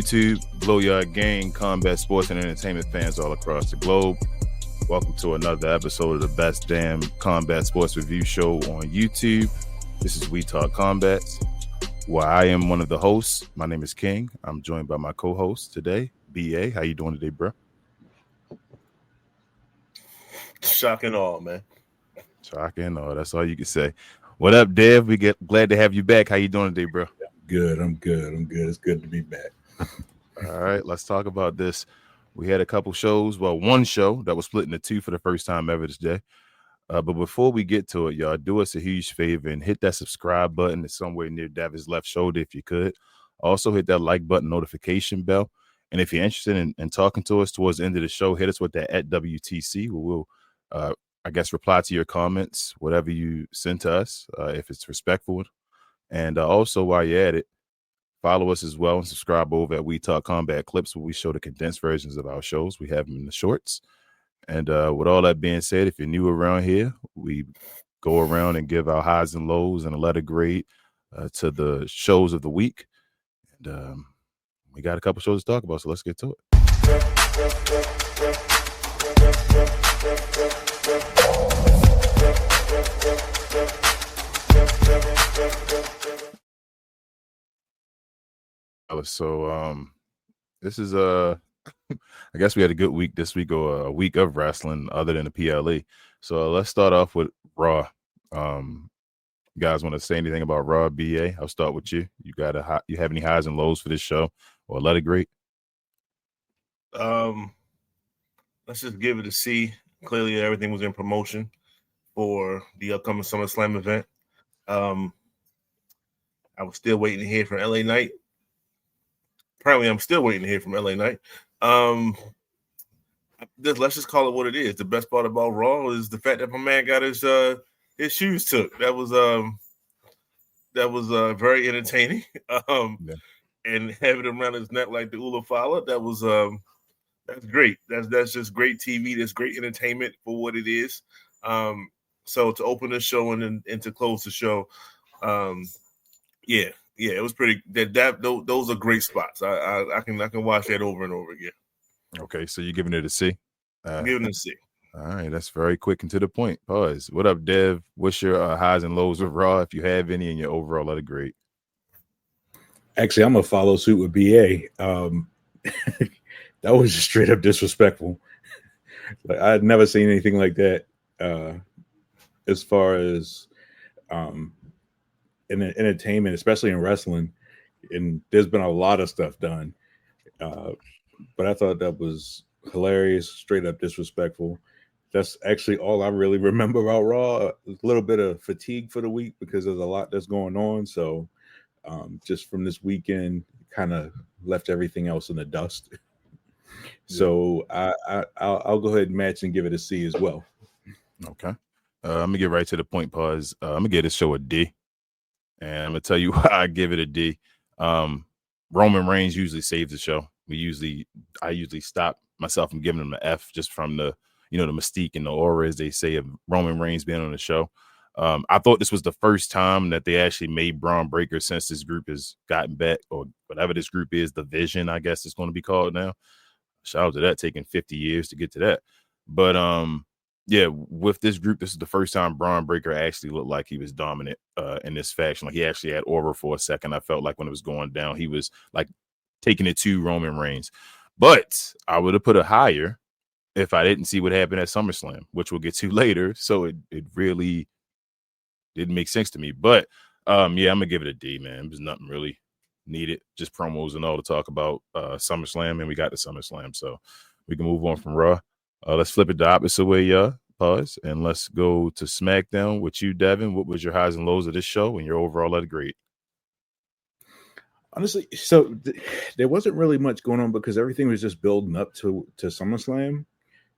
YouTube, Blow Yard Gang, combat sports and entertainment fans all across the globe. Welcome to another episode of the best damn combat sports review show on YouTube. This is We Talk Combats, where I am one of the hosts. My name is King. I'm joined by my co-host today, BA. How you doing today, bro? Shock and awe, man. Shock and awe. That's all you can say. What up, Dev? Glad to have you back. How you doing today, bro? Good. I'm good. It's good to be back. All right, let's talk about this. We had a couple shows. Well, one show that was split into two for the first time ever this day. But before we get to it, y'all, do us a huge favor and hit that subscribe button. It's somewhere near David's left shoulder if you could. Also, hit that like button, notification bell. And if you're interested in talking to us towards the end of the show, hit us with that at WTC. We'll, reply to your comments, whatever you send to us, if it's respectful. And also, while you're at it, follow us as well and subscribe over at We Talk Combat Clips, where we show the condensed versions of our shows. We have them in the shorts. And with all that being said, if you're new around here, we go around and give our highs and lows and a letter grade to the shows of the week. And we got a couple shows to talk about, so let's get to it. So this is I guess we had a good week this week, or a week of wrestling other than the PLE. So let's start off with Raw. You guys want to say anything about Raw, BA? I'll start with you. You have any highs and lows for this show, or let it great? Let's just give it a C. Clearly, everything was in promotion for the upcoming SummerSlam event. I was still waiting to hear from LA Knight. Apparently, I'm still waiting to hear from LA Knight. Let's just call it what it is. The best part about Raw is the fact that my man got his shoes took. That was very entertaining. And having him around his neck like the Ula Fala, that's great. That's just great TV. That's great entertainment for what it is. So to open the show and to close the show, yeah, it was pretty. Those are great spots. I can watch that over and over again. Okay, so you're giving it a C. I'm giving it a C. All right, that's very quick and to the point. Pause. What up, Dev? What's your highs and lows with Raw, if you have any, and your overall letter grade? Actually, I'm gonna follow suit with BA. That was just straight up disrespectful. Like, I had never seen anything like that. As far as in entertainment, especially in wrestling, and there's been a lot of stuff done, but I thought that was hilarious, straight up disrespectful. That's actually all I really remember about Raw. A little bit of fatigue for the week because there's a lot that's going on. So just from this weekend, kind of left everything else in the dust. So I'll go ahead and match and give it a C as well. Okay. I'm gonna get right to the point. Pause. I'm gonna give this show a D. And I'm gonna tell you why I give it a D. Roman Reigns usually saves the show. I usually stop myself from giving him an F just from the mystique and the aura, as they say, of Roman Reigns being on the show. I thought this was the first time that they actually made Braun Breaker since this group has gotten back, or whatever this group is, the Vision, I guess it's going to be called now. Shout out to that, taking 50 years to get to that. But yeah, with this group, this is the first time Braun Breaker actually looked like he was dominant in this faction. Like, he actually had aura for a second. I felt like when it was going down, he was like taking it to Roman Reigns. But I would have put it higher if I didn't see what happened at SummerSlam, which we'll get to later. So it really didn't make sense to me. But yeah, I'm gonna give it a D, man. There's nothing really needed, just promos and all to talk about SummerSlam, and we got the SummerSlam, so we can move on from Raw. Let's flip it the opposite way, y'all. Pause, and let's go to SmackDown with you, Devon. What was your highs and lows of this show and your overall letter grade? Honestly, so there wasn't really much going on because everything was just building up to SummerSlam.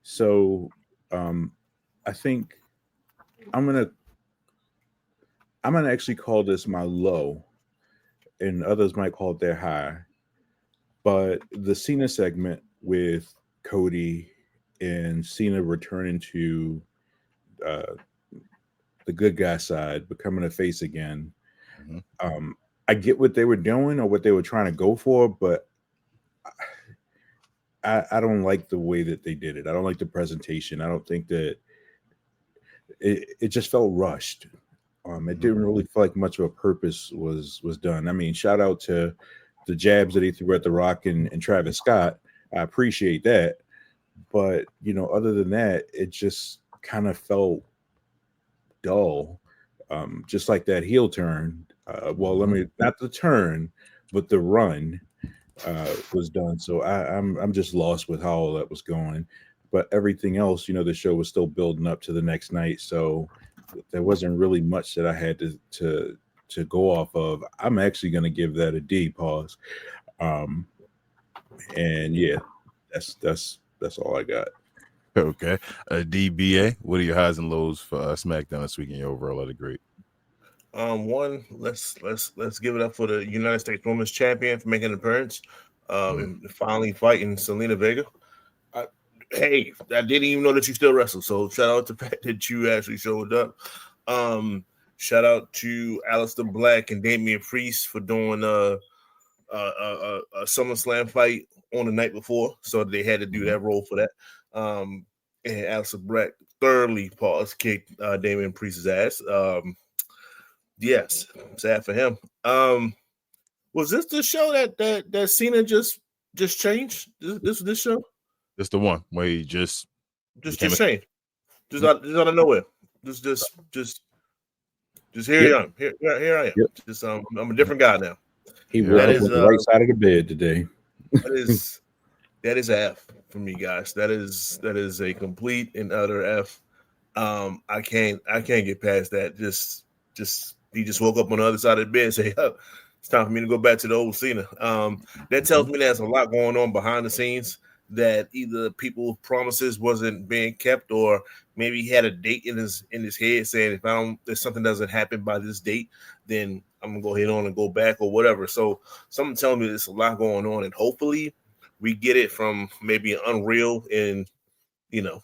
So I think I'm gonna actually call this my low, and others might call it their high. But the Cena segment with Cody and Cena returning to the good guy side, becoming a face again. Mm-hmm. I get what they were doing or what they were trying to go for, but I don't like the way that they did it. I don't like the presentation. I don't think that it just felt rushed. It didn't really feel like much of a purpose was done. I mean, shout out to the jabs that he threw at The Rock and Travis Scott. I appreciate that. But, other than that, it just kind of felt dull. Just like that heel turn. Not the turn, but the run was done. So I'm just lost with how all that was going. But everything else, the show was still building up to the next night. So there wasn't really much that I had to go off of. I'm actually going to give that a D. Pause. And yeah, that's all I got. Okay. DBA, what are your highs and lows for SmackDown this week in your overall of the great? One, let's give it up for the United States Women's Champion for making an appearance. And finally fighting Selena Vega. Hey, I didn't even know that you still wrestle. So shout out to the fact that you actually showed up. Shout out to Aleister Black and Damian Priest for doing a SummerSlam fight on the night before. So they had to do that role for that. And Aleister Black thoroughly kicked Damian Priest's ass. Yes, sad for him. Was this the show that Cena just changed? This show? This the one where he just changed. Just out of nowhere. Just here I am. Here I am. Yep. Just I'm a different guy now. He woke up on the right side of the bed today. That is a F for me, guys. That is a complete and utter F. I can't get past that. He just woke up on the other side of the bed and say, oh, it's time for me to go back to the old Cena. That tells me there's a lot going on behind the scenes, that either people's promises wasn't being kept, or maybe he had a date in his head saying, if something doesn't happen by this date, then I'm gonna go ahead on and go back or whatever. So something telling me there's a lot going on, and hopefully we get it from maybe Unreal in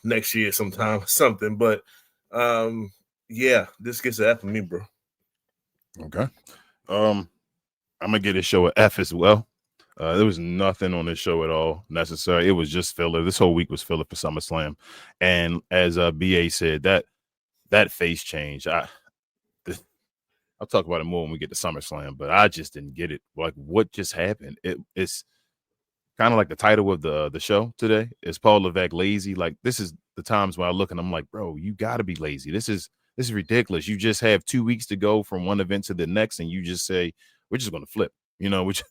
next year sometime or something. But yeah, this gets an F for me, bro. Okay. I'm gonna get this show an F as well. There was nothing on this show at all necessary. It was just filler. This whole week was filler for SummerSlam. And as BA said, that face change, I'll talk about it more when we get to SummerSlam, but I just didn't get it. Like, what just happened? It's kind of like the title of the show today. Is Paul Levesque lazy? Like, this is the times when I look and I'm like, bro, you gotta be lazy. This is ridiculous. You just have 2 weeks to go from one event to the next, and you just say, we're just gonna flip, which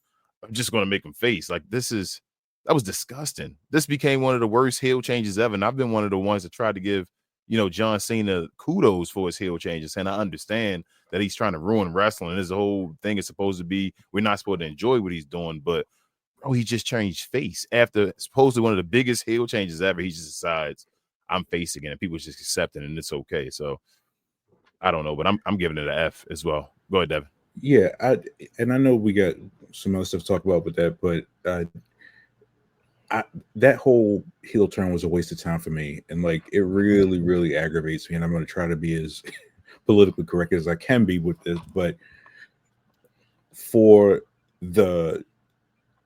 I'm just going to make him face. Like, that was disgusting. This became one of the worst heel changes ever. And I've been one of the ones that tried to give, John Cena kudos for his heel changes. And I understand that he's trying to ruin wrestling. His whole thing is supposed to be, we're not supposed to enjoy what he's doing. But, bro, he just changed face. After supposedly one of the biggest heel changes ever, he just decides, I'm face again. And people just accept it, and it's okay. So, I don't know. But I'm giving it an F as well. Go ahead, Devon. Yeah, I know we got some other stuff to talk about with that, but that whole heel turn was a waste of time for me, and like, it really, really aggravates me. And I'm going to try to be as politically correct as I can be with this, but for the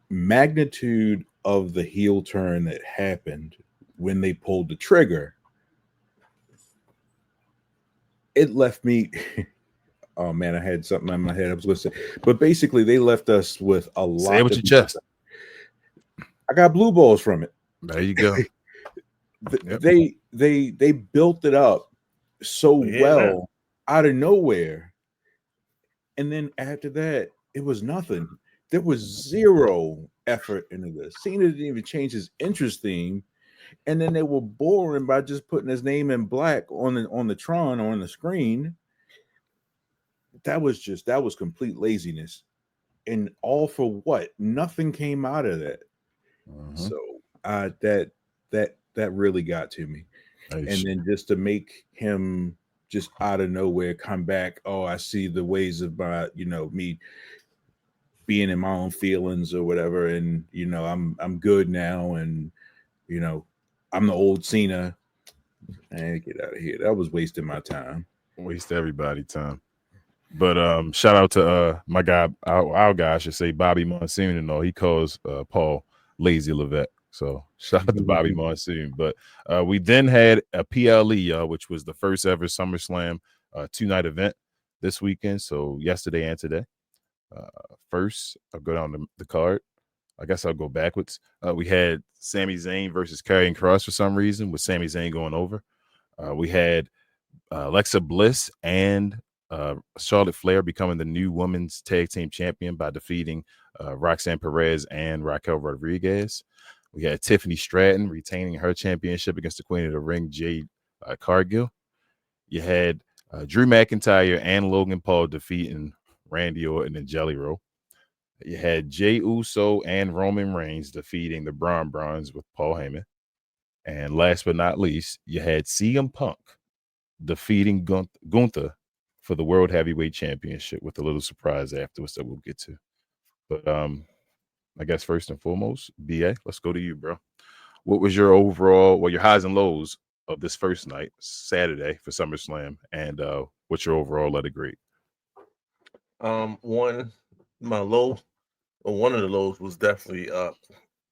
magnitude of the heel turn that happened when they pulled the trigger, it left me. Oh man, I had something in my head I was going to say, but basically they left us with a lot. Say it with your chest. I got blue balls from it. There you go. They built it up so well out of nowhere, and then after that, it was nothing. There was zero effort into this. Cena didn't even change his entrance theme, and then they were boring by just putting his name in black on the Tron or on the screen. That was complete laziness, and all for what? Nothing came out of that. So that really got to me. And then just to make him just out of nowhere come back, oh, I see the ways of my, me being in my own feelings or whatever, and I'm good now, and I'm the old Cena. And get out of here. That was wasting my time. Waste everybody's time. But shout out to my guy, our guy, I should say, Bobby Monsignor. He calls Paul Lazy Levesque. So shout out to Bobby Monsoon. But we then had a PLE, which was the first ever SummerSlam 2-night event this weekend. So yesterday and today. First, I'll go down the card. I guess I'll go backwards. We had Sami Zayn versus Karrion Kross for some reason, with Sami Zayn going over. We had Alexa Bliss and Charlotte Flair becoming the new women's tag team champion by defeating Roxanne Perez and Raquel Rodriguez. We had Tiffany Stratton retaining her championship against the Queen of the Ring, Jade Cargill. You had Drew McIntyre and Logan Paul defeating Randy Orton and Jelly Roll. You had Jey Uso and Roman Reigns defeating the Braun Browns with Paul Heyman. And last but not least, you had CM Punk defeating Gunther for the World Heavyweight Championship with a little surprise afterwards that we'll get to. But I guess first and foremost, BA, let's go to you, bro. What was your overall, your highs and lows of this first night, Saturday for SummerSlam, and what's your overall letter grade? One of the lows was definitely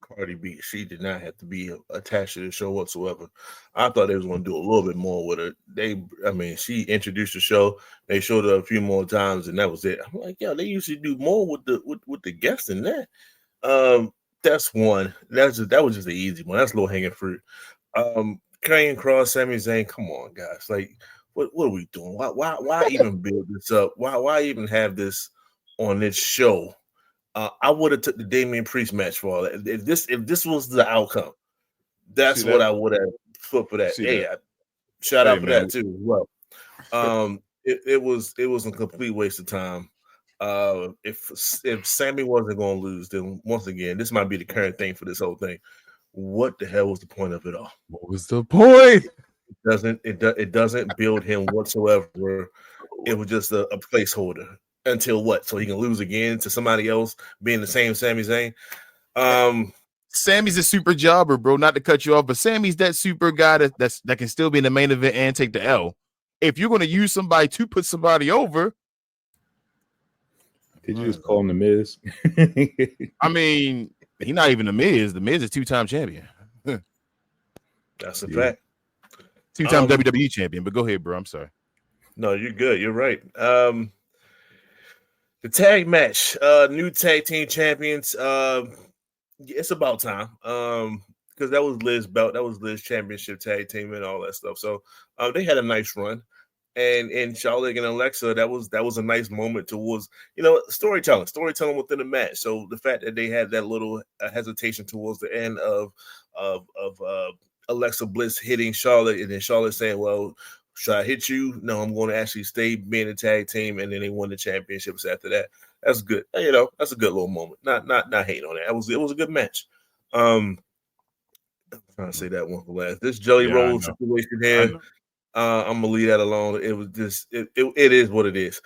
Cardi B. She did not have to be attached to the show whatsoever. I thought they was going to do a little bit more with her. She introduced the show. They showed her a few more times, and that was it. I'm like, they usually do more with the guests than that. That's one. That was just the easy one. That's low hanging fruit. Karrion Kross, Sami Zayn. Come on, guys. Like, what are we doing? Why even build this up? Why even have this on this show? I would have took the Damian Priest match for all that. If this was the outcome, that's what I would have put for that. Shout out for that too as well. It was a complete waste of time. If Sammy wasn't going to lose, then once again, this might be the current thing for this whole thing. What the hell was the point of it all? What was the point? It doesn't build him whatsoever. It was just a placeholder. Until what? So he can lose again to somebody else being the same Sami Zayn. Sammy's a super jobber, bro. Not to cut you off, but Sammy's that super guy that can still be in the main event and take the L. If you're going to use somebody to put somebody over, did you just call him the Miz? I mean, he's not even the Miz. The Miz is 2-time champion. That's a fact. 2-time WWE champion. But go ahead, bro. I'm sorry. No, you're good. You're right. The tag match, new tag team champions. It's about time. Because that was Liz's belt, that was Liz's championship tag team and all that stuff. So they had a nice run. And Charlotte and Alexa, that was a nice moment towards, storytelling within the match. So the fact that they had that little hesitation towards the end of Alexa Bliss hitting Charlotte, and then Charlotte saying, well, should I hit you? No, I'm going to actually stay being a tag team, and then they won the championships after that. That's good. That's a good little moment. Not hating on that. It was a good match. I'm trying to say that one for last. This Jelly Roll situation here, I'm gonna leave that alone. It was just it is what it is.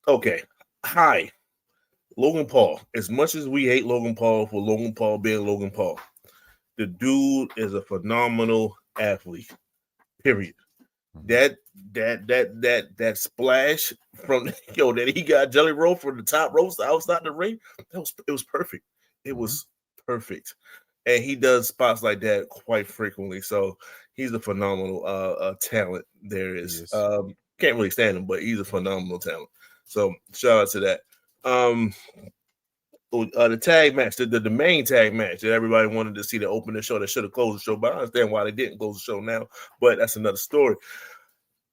Okay. Hi, Logan Paul. As much as we hate Logan Paul for Logan Paul being Logan Paul, the dude is a phenomenal athlete. Period. That splash from that he got Jelly Roll from the top ropes outside the ring, it was perfect. It was perfect, and he does spots like that quite frequently. So he's a phenomenal talent. There is can't really stand him, but he's a phenomenal talent. So shout out to that. The tag match, the main tag match that everybody wanted to see to open the show, that should have closed the show, but I understand why they didn't close the show now, but that's another story.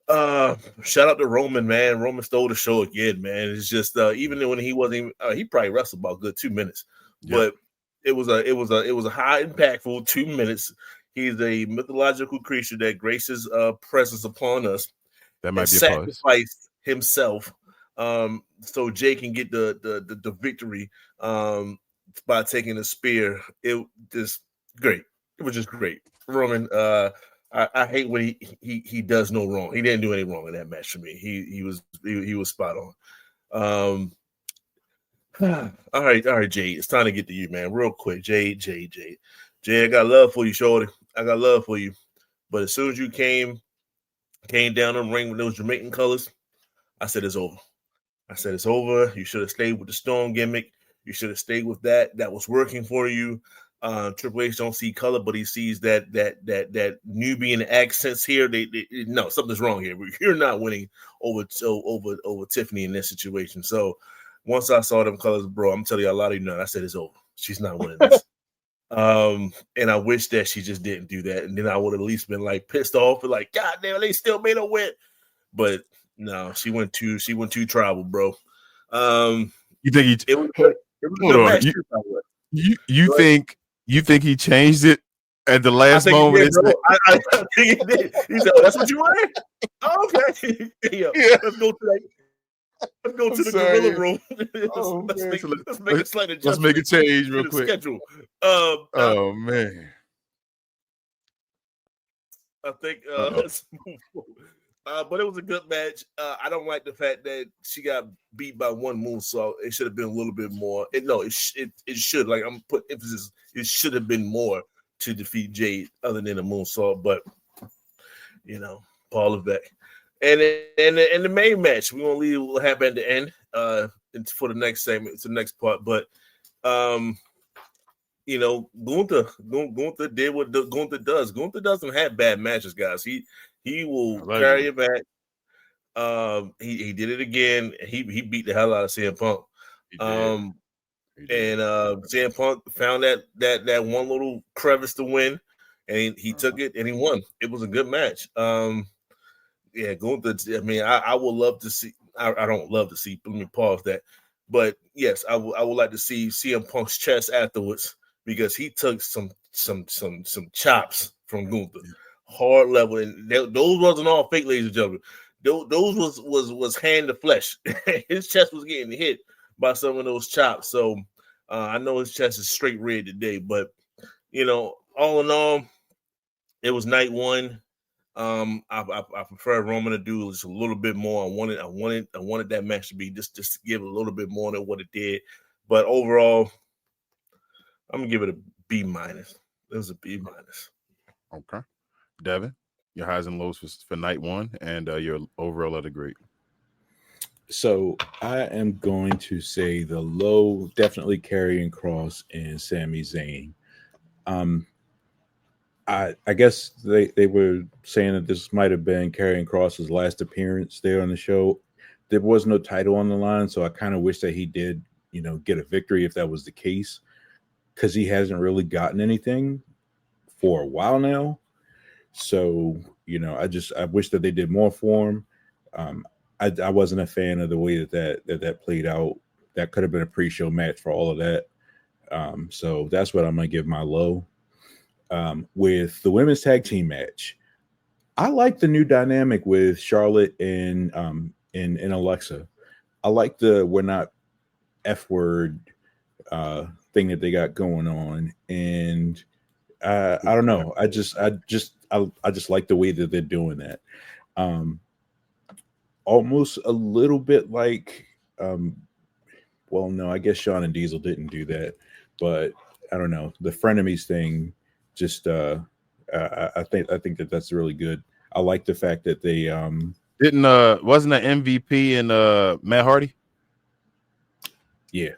Shout out to Roman, man. Roman stole the show again, man. It's just even when he wasn't he probably wrestled about a good 2 minutes, but it was a high impactful 2 minutes. He's a mythological creature that graces presence upon us. That might be sacrificed himself so Jay can get the victory by taking the spear. It just great. It was just great. Roman, I hate when he does no wrong. He didn't do any wrong in that match for me. He was spot on. All right, Jay. It's time to get to you, man. Real quick, Jay. I got love for you, shorty. I got love for you. But as soon as you came down the ring with those Jamaican colors, I said it's over. It's over. You should have stayed with the Storm gimmick. You should have stayed with that. That was working for you. Triple H don't see color, but he sees that Nubian accents here. No, something's wrong here. You're not winning over Tiffany in this situation. So once I saw them colors, bro, I'm telling you, a lot of you know, I said it's over. She's not winning this. And I wish that she just didn't do that, and then I would have at least been like pissed off and like, God damn, they still made her win. But no, she went too tribal, bro. You think it was a good match. You think he changed it at the last moment? I think he did. He said, "That's what you want." Oh, okay, yeah. Let's go to the gorilla room. Let's make a slight adjustment. Let's make a change real quick. Schedule. Oh man. I think let's move forward. But it was a good match. I don't like the fact that she got beat by one moonsault. It should have been a little bit more. It should. Like, I'm putting emphasis. It should have been more to defeat Jade other than a moonsault. But you know, Paul Levesque. And the main match, we're gonna leave what happened at the end for the next segment. It's the next part. But you know, Gunther did what Gunther does. Gunther doesn't have bad matches, guys. He will carry it back. He did it again. He beat the hell out of CM Punk. And CM Punk found that one little crevice to win, and he took it and he won. It was a good match. Yeah, Gunther. I mean, I would love to see. I don't love to see. Let me pause that. But yes, I would like to see CM Punk's chest afterwards, because he took some chops from Gunther, hard level, and those wasn't all fake, ladies and gentlemen. Those was hand to flesh. His chest was getting hit by some of those chops. So I know his chest is straight red today, but you know, all in all, it was night one. I prefer Roman to do just a little bit more. I wanted that match to be just to give a little bit more than what it did. But overall, I'm gonna give it a B-. It was a B-. Okay, Devin, your highs and lows for night one, and your overall letter grade. So I am going to say the low, definitely Karrion Kross and Sami Zayn. I guess they were saying that this might have been Karrion Kross's last appearance there on the show. There was no title on the line, so I kind of wish that he did, get a victory if that was the case, because he hasn't really gotten anything for a while now. So, I wish that they did more for him. I wasn't a fan of the way that played out. That could have been a pre-show match for all of that. So that's what I'm going to give my low. With the women's tag team match, I like the new dynamic with Charlotte and Alexa. I like the "we're not F word" thing that they got going on, and I don't know. I just like the way that they're doing that. Almost a little bit like, well, no, I guess Shawn and Diesel didn't do that, but I don't know, the frenemies thing. Just I think that's really good. I like the fact that they wasn't an MVP in Matt Hardy. Yeah.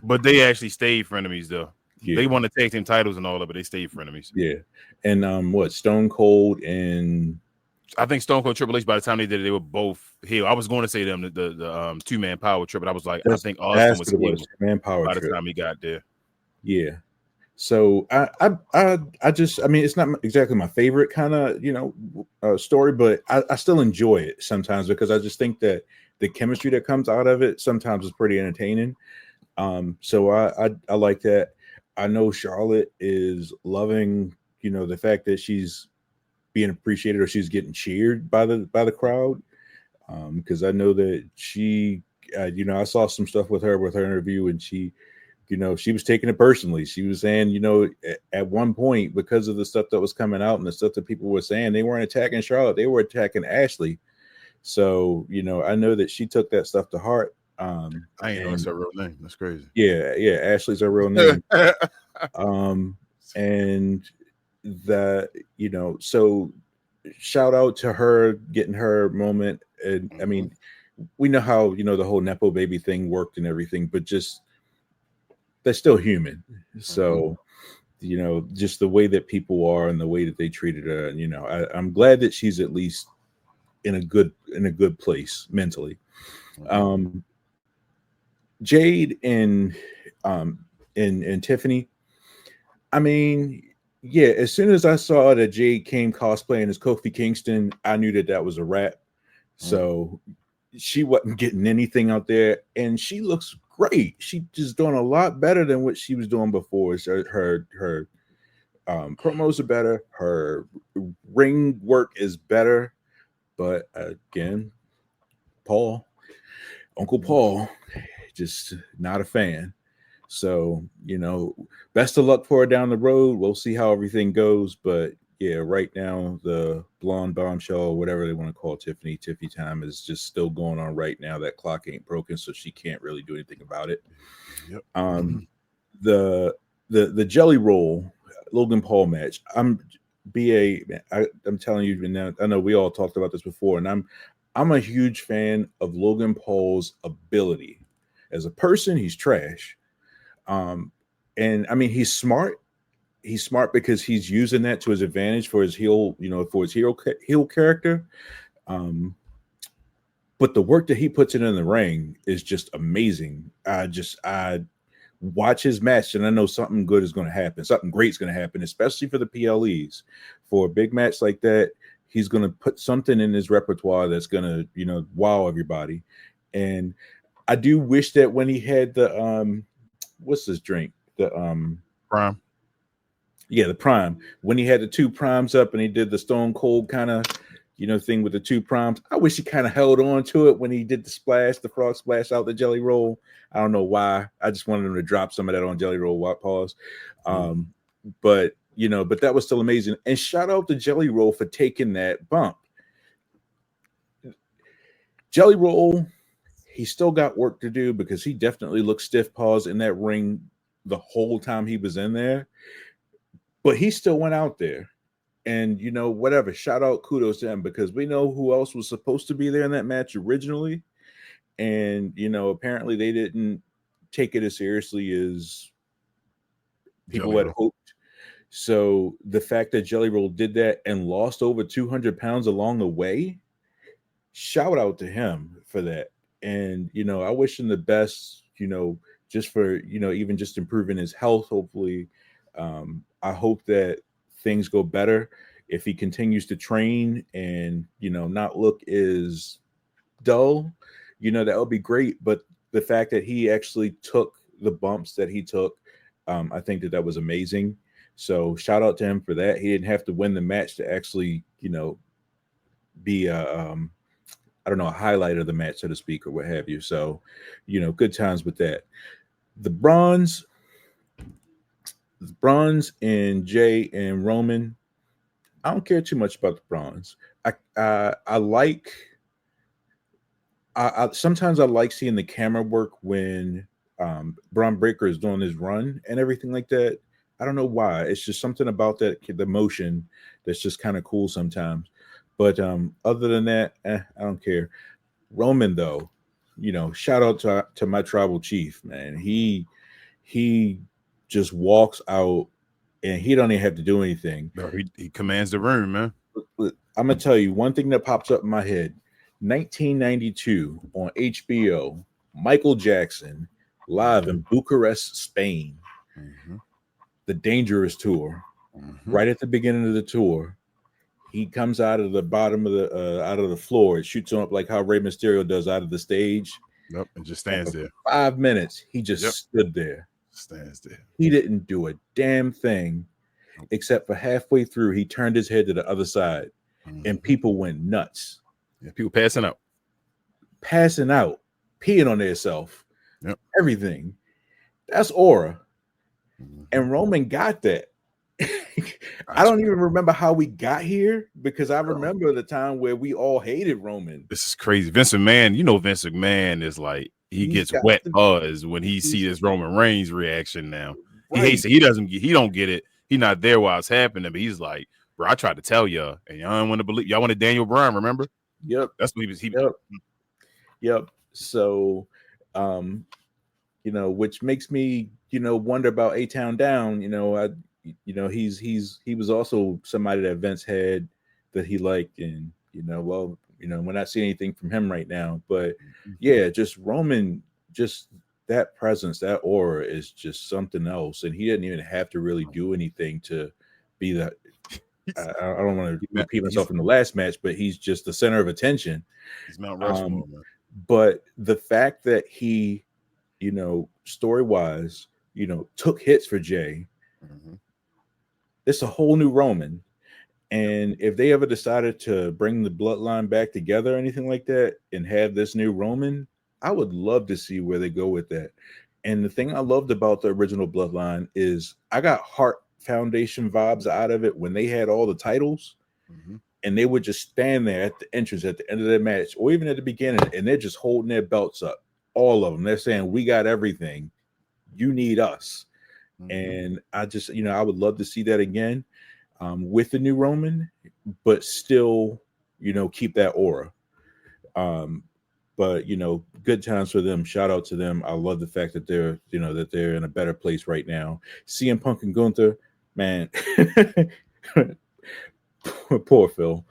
But they actually stayed frenemies though. Yeah. They won the tag team titles and all that, but they stayed frenemies. Yeah. And what, Stone Cold and I think Stone Cold Triple H, by the time they did it, they were both heel. I was going to say them the 2-man power trip, but I was like, I think Austin was heel manpower by trip. the time he got there. Yeah. So I just, I mean, it's not exactly my favorite kind of story, but I still enjoy it sometimes, because I just think that the chemistry that comes out of it sometimes is pretty entertaining. So I like that. I know Charlotte is loving, the fact that she's being appreciated, or she's getting cheered by the crowd. Because I know that she, I saw some stuff with her interview, and she, she was taking it personally. She was saying, at one point, because of the stuff that was coming out and the stuff that people were saying, they weren't attacking Charlotte, they were attacking Ashley. So, I know that she took that stuff to heart. I ain't know it's her real name. That's crazy. Yeah, Ashley's her real name. And that, so shout out to her getting her moment. And I mean, we know how, the whole Nepo baby thing worked and everything, but just they're still human. So, just the way that people are and the way that they treated her. And, I'm glad that she's at least in a good place mentally. Jade and Tiffany. I mean, yeah, as soon as I saw that Jade came cosplaying as Kofi Kingston, I knew that was a wrap. So she wasn't getting anything out there, and she looks great. She's just doing a lot better than what she was doing before. So her promos are better. Her ring work is better. But again, Uncle Paul, just not a fan. So, best of luck for her down the road. We'll see how everything goes. But yeah, right now, the blonde bombshell, whatever they want to call Tiffany time is just still going on right now. That clock ain't broken, so she can't really do anything about it. Yep. The Jelly Roll Logan Paul match. I'm telling you, and I know we all talked about this before, and I'm a huge fan of Logan Paul's ability. As a person, he's trash. And I mean, he's smart. He's smart because he's using that to his advantage for his heel character. But the work that he puts in the ring is just amazing. I watch his match and I know something good is going to happen. Something great is going to happen, especially for the PLEs. For a big match like that, he's going to put something in his repertoire that's going to, wow everybody. And I do wish that when he had the what's this drink? The Prime. Yeah, the Prime. When he had the 2 primes up and he did the Stone Cold kind of, thing with the 2 primes. I wish he kind of held on to it when he did the frog splash out the Jelly Roll. I don't know why. I just wanted him to drop some of that on Jelly Roll. Pause. But that was still amazing. And shout out to Jelly Roll for taking that bump. Jelly Roll, he still got work to do because he definitely looked stiff paws in that ring the whole time he was in there. But he still went out there. And, whatever, shout out, kudos to him, because we know who else was supposed to be there in that match originally. And, apparently they didn't take it as seriously as people had hoped. So the fact that Jelly Roll did that and lost over 200 pounds along the way, shout out to him for that. And, I wish him the best, just for, even just improving his health, hopefully. I hope that things go better if he continues to train and, not look as dull, that would be great. But the fact that he actually took the bumps that he took, I think that was amazing. So shout out to him for that. He didn't have to win the match to actually, be a highlight of the match, so to speak, or what have you. So, good times with that. The Bronze and Jay and Roman, I don't care too much about the Bronze. Sometimes I like seeing the camera work when Braun Breaker is doing his run and everything like that. I don't know why. It's just something about that, the motion, that's just kind of cool sometimes. But other than that, I don't care. Roman, though, shout out to my tribal chief, man. He just walks out and he don't even have to do anything. No, he commands the room, man. I'm gonna tell you one thing that pops up in my head. 1992 on HBO, Michael Jackson live in Bucharest, Spain. The Dangerous Tour. Right at the beginning of the tour, he comes out of the bottom of the floor. It shoots him up like how Rey Mysterio does out of the stage. Yep, and just stands there. 5 minutes, he just stood there. Stands there. He didn't do a damn thing, except for halfway through, he turned his head to the other side, and people went nuts. Yeah, people passing out, peeing on themselves. Yep. Everything. That's aura. And Roman got that. I don't even remember how we got here, because I remember the time where we all hated Roman. This is crazy. Vince McMahon, Vince McMahon is like, he gets wet buzz when he sees this Roman Reigns reaction now. Right. He hates it. He don't get it. He's not there while it's happening, but he's like, bro, I tried to tell y'all, and y'all don't want to believe. Y'all wanted Daniel Bryan, remember? Yep. That's what he was. Yep. So, which makes me, wonder about A-Town Down. you know, he was also somebody that Vince had that he liked, and you know, well, you know, we're not seeing anything from him right now, but yeah, just Roman, just that presence, that aura is just something else, and he didn't even have to really do anything to be that. I don't want to repeat myself in the last match, but he's just the center of attention. He's Mount Rushmore, man. But the fact that he, you know, story wise, you know, took hits for Jay, it's a whole new Roman. And if they ever decided to bring the bloodline back together or anything like that and have this new Roman, I would love to see where they go with that. And the thing I loved about the original bloodline is I got Heart Foundation vibes out of it when they had all the titles and they would just stand there at the entrance at the end of their match or even at the beginning and they're just holding their belts up. All of them. They're saying, we got everything. You need us. And I just, you know, I would love to see that again with the new Roman, but still, you know, keep that aura. But, you know, good times for them. Shout out to them. I love the fact that they're, you know, that they're in a better place right now. CM Punk and Gunther, man, poor Phil.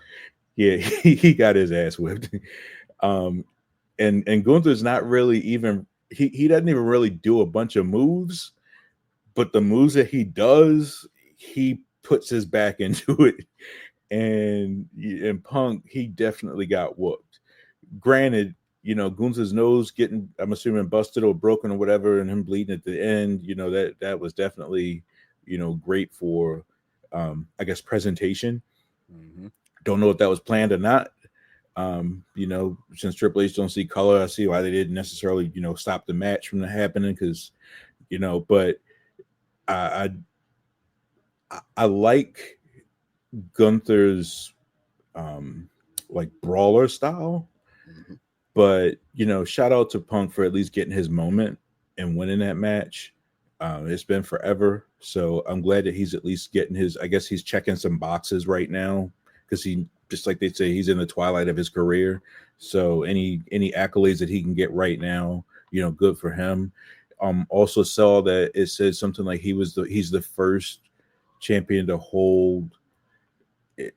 Yeah, he got his ass whipped. And Gunther's not really even, he doesn't even really do a bunch of moves, but the moves that he does, he puts his back into it. And Punk, he definitely got whooped. Granted, you know, Gunther's nose getting, I'm assuming, busted or broken or whatever, and him bleeding at the end, you know, that was definitely, you know, great for, I guess, presentation. Don't know if that was planned or not. You know, since Triple H don't see color, I see why they didn't necessarily, you know, stop the match from happening because, you know, but I like Gunther's like brawler style. But, you know, shout out to Punk for at least getting his moment and winning that match. It's been forever. So I'm glad that he's at least getting his, I guess he's checking some boxes right now because he, just like they say, he's in the twilight of his career. So any accolades that he can get right now, you know, good for him. Also saw that it said something like he's the first champion to hold,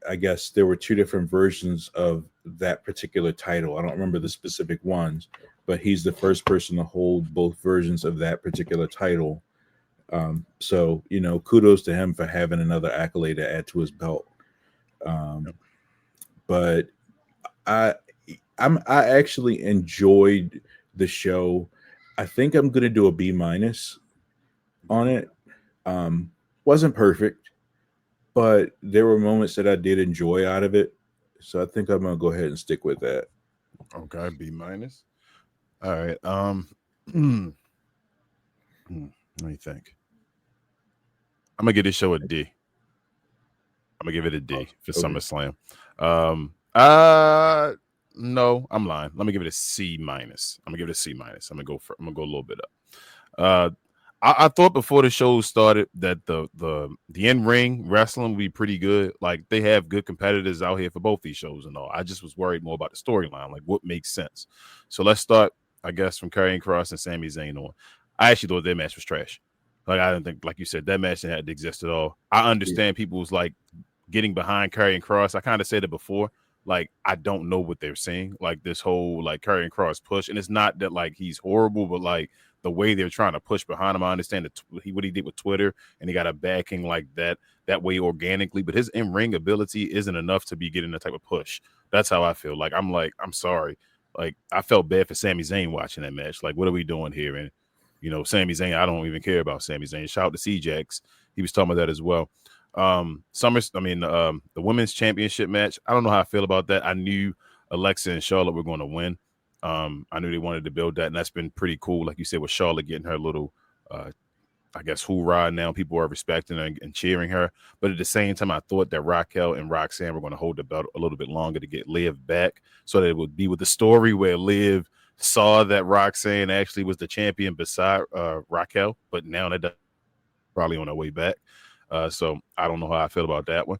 I guess there were two different versions of that particular title. I don't remember the specific ones, but he's the first person to hold both versions of that particular title. So, you know, kudos to him for having another accolade to add to his belt. But I actually enjoyed the show. I think I'm going to do a B- on it. Wasn't perfect, but there were moments that I did enjoy out of it. So I think I'm going to go ahead and stick with that. Okay, B-. All right. Let me think. I'm going to give this show a D. I'm going to give it a D for SummerSlam. No, I'm lying. Let me give it a C-. I'm going to give it a C-. I'm going to go a little bit up. I thought before the show started that the in-ring wrestling would be pretty good. Like they have good competitors out here for both these shows and all. I just was worried more about the storyline, like what makes sense. So let's start, I guess, from Karrion Kross and Sami Zayn on. I actually thought their match was trash. Like I didn't think, like you said, that match didn't have to exist at all. I understand people's like getting behind Karrion Kross. I kind of said it before. Like I don't know what they're saying. Like this whole like Karrion Kross push, and it's not that like he's horrible, but like the way they're trying to push behind him. I understand what he did with Twitter, and he got a backing like that way organically. But his in-ring ability isn't enough to be getting the type of push. That's how I feel. Like I'm sorry. Like I felt bad for Sami Zayn watching that match. Like what are we doing here? And you know, Sami Zayn, I don't even care about Sami Zayn. Shout out to C-Jax. He was talking about that as well. The women's championship match. I don't know how I feel about that. I knew Alexa and Charlotte were going to win. I knew they wanted to build that, and that's been pretty cool. Like you said, with Charlotte getting her little, I guess, hoorah now. People are respecting her and cheering her. But at the same time, I thought that Raquel and Roxanne were going to hold the belt a little bit longer to get Liv back so that it would be with the story where Liv saw that Roxanne actually was the champion beside Raquel. But now they're probably on their way back. So I don't know how I feel about that one.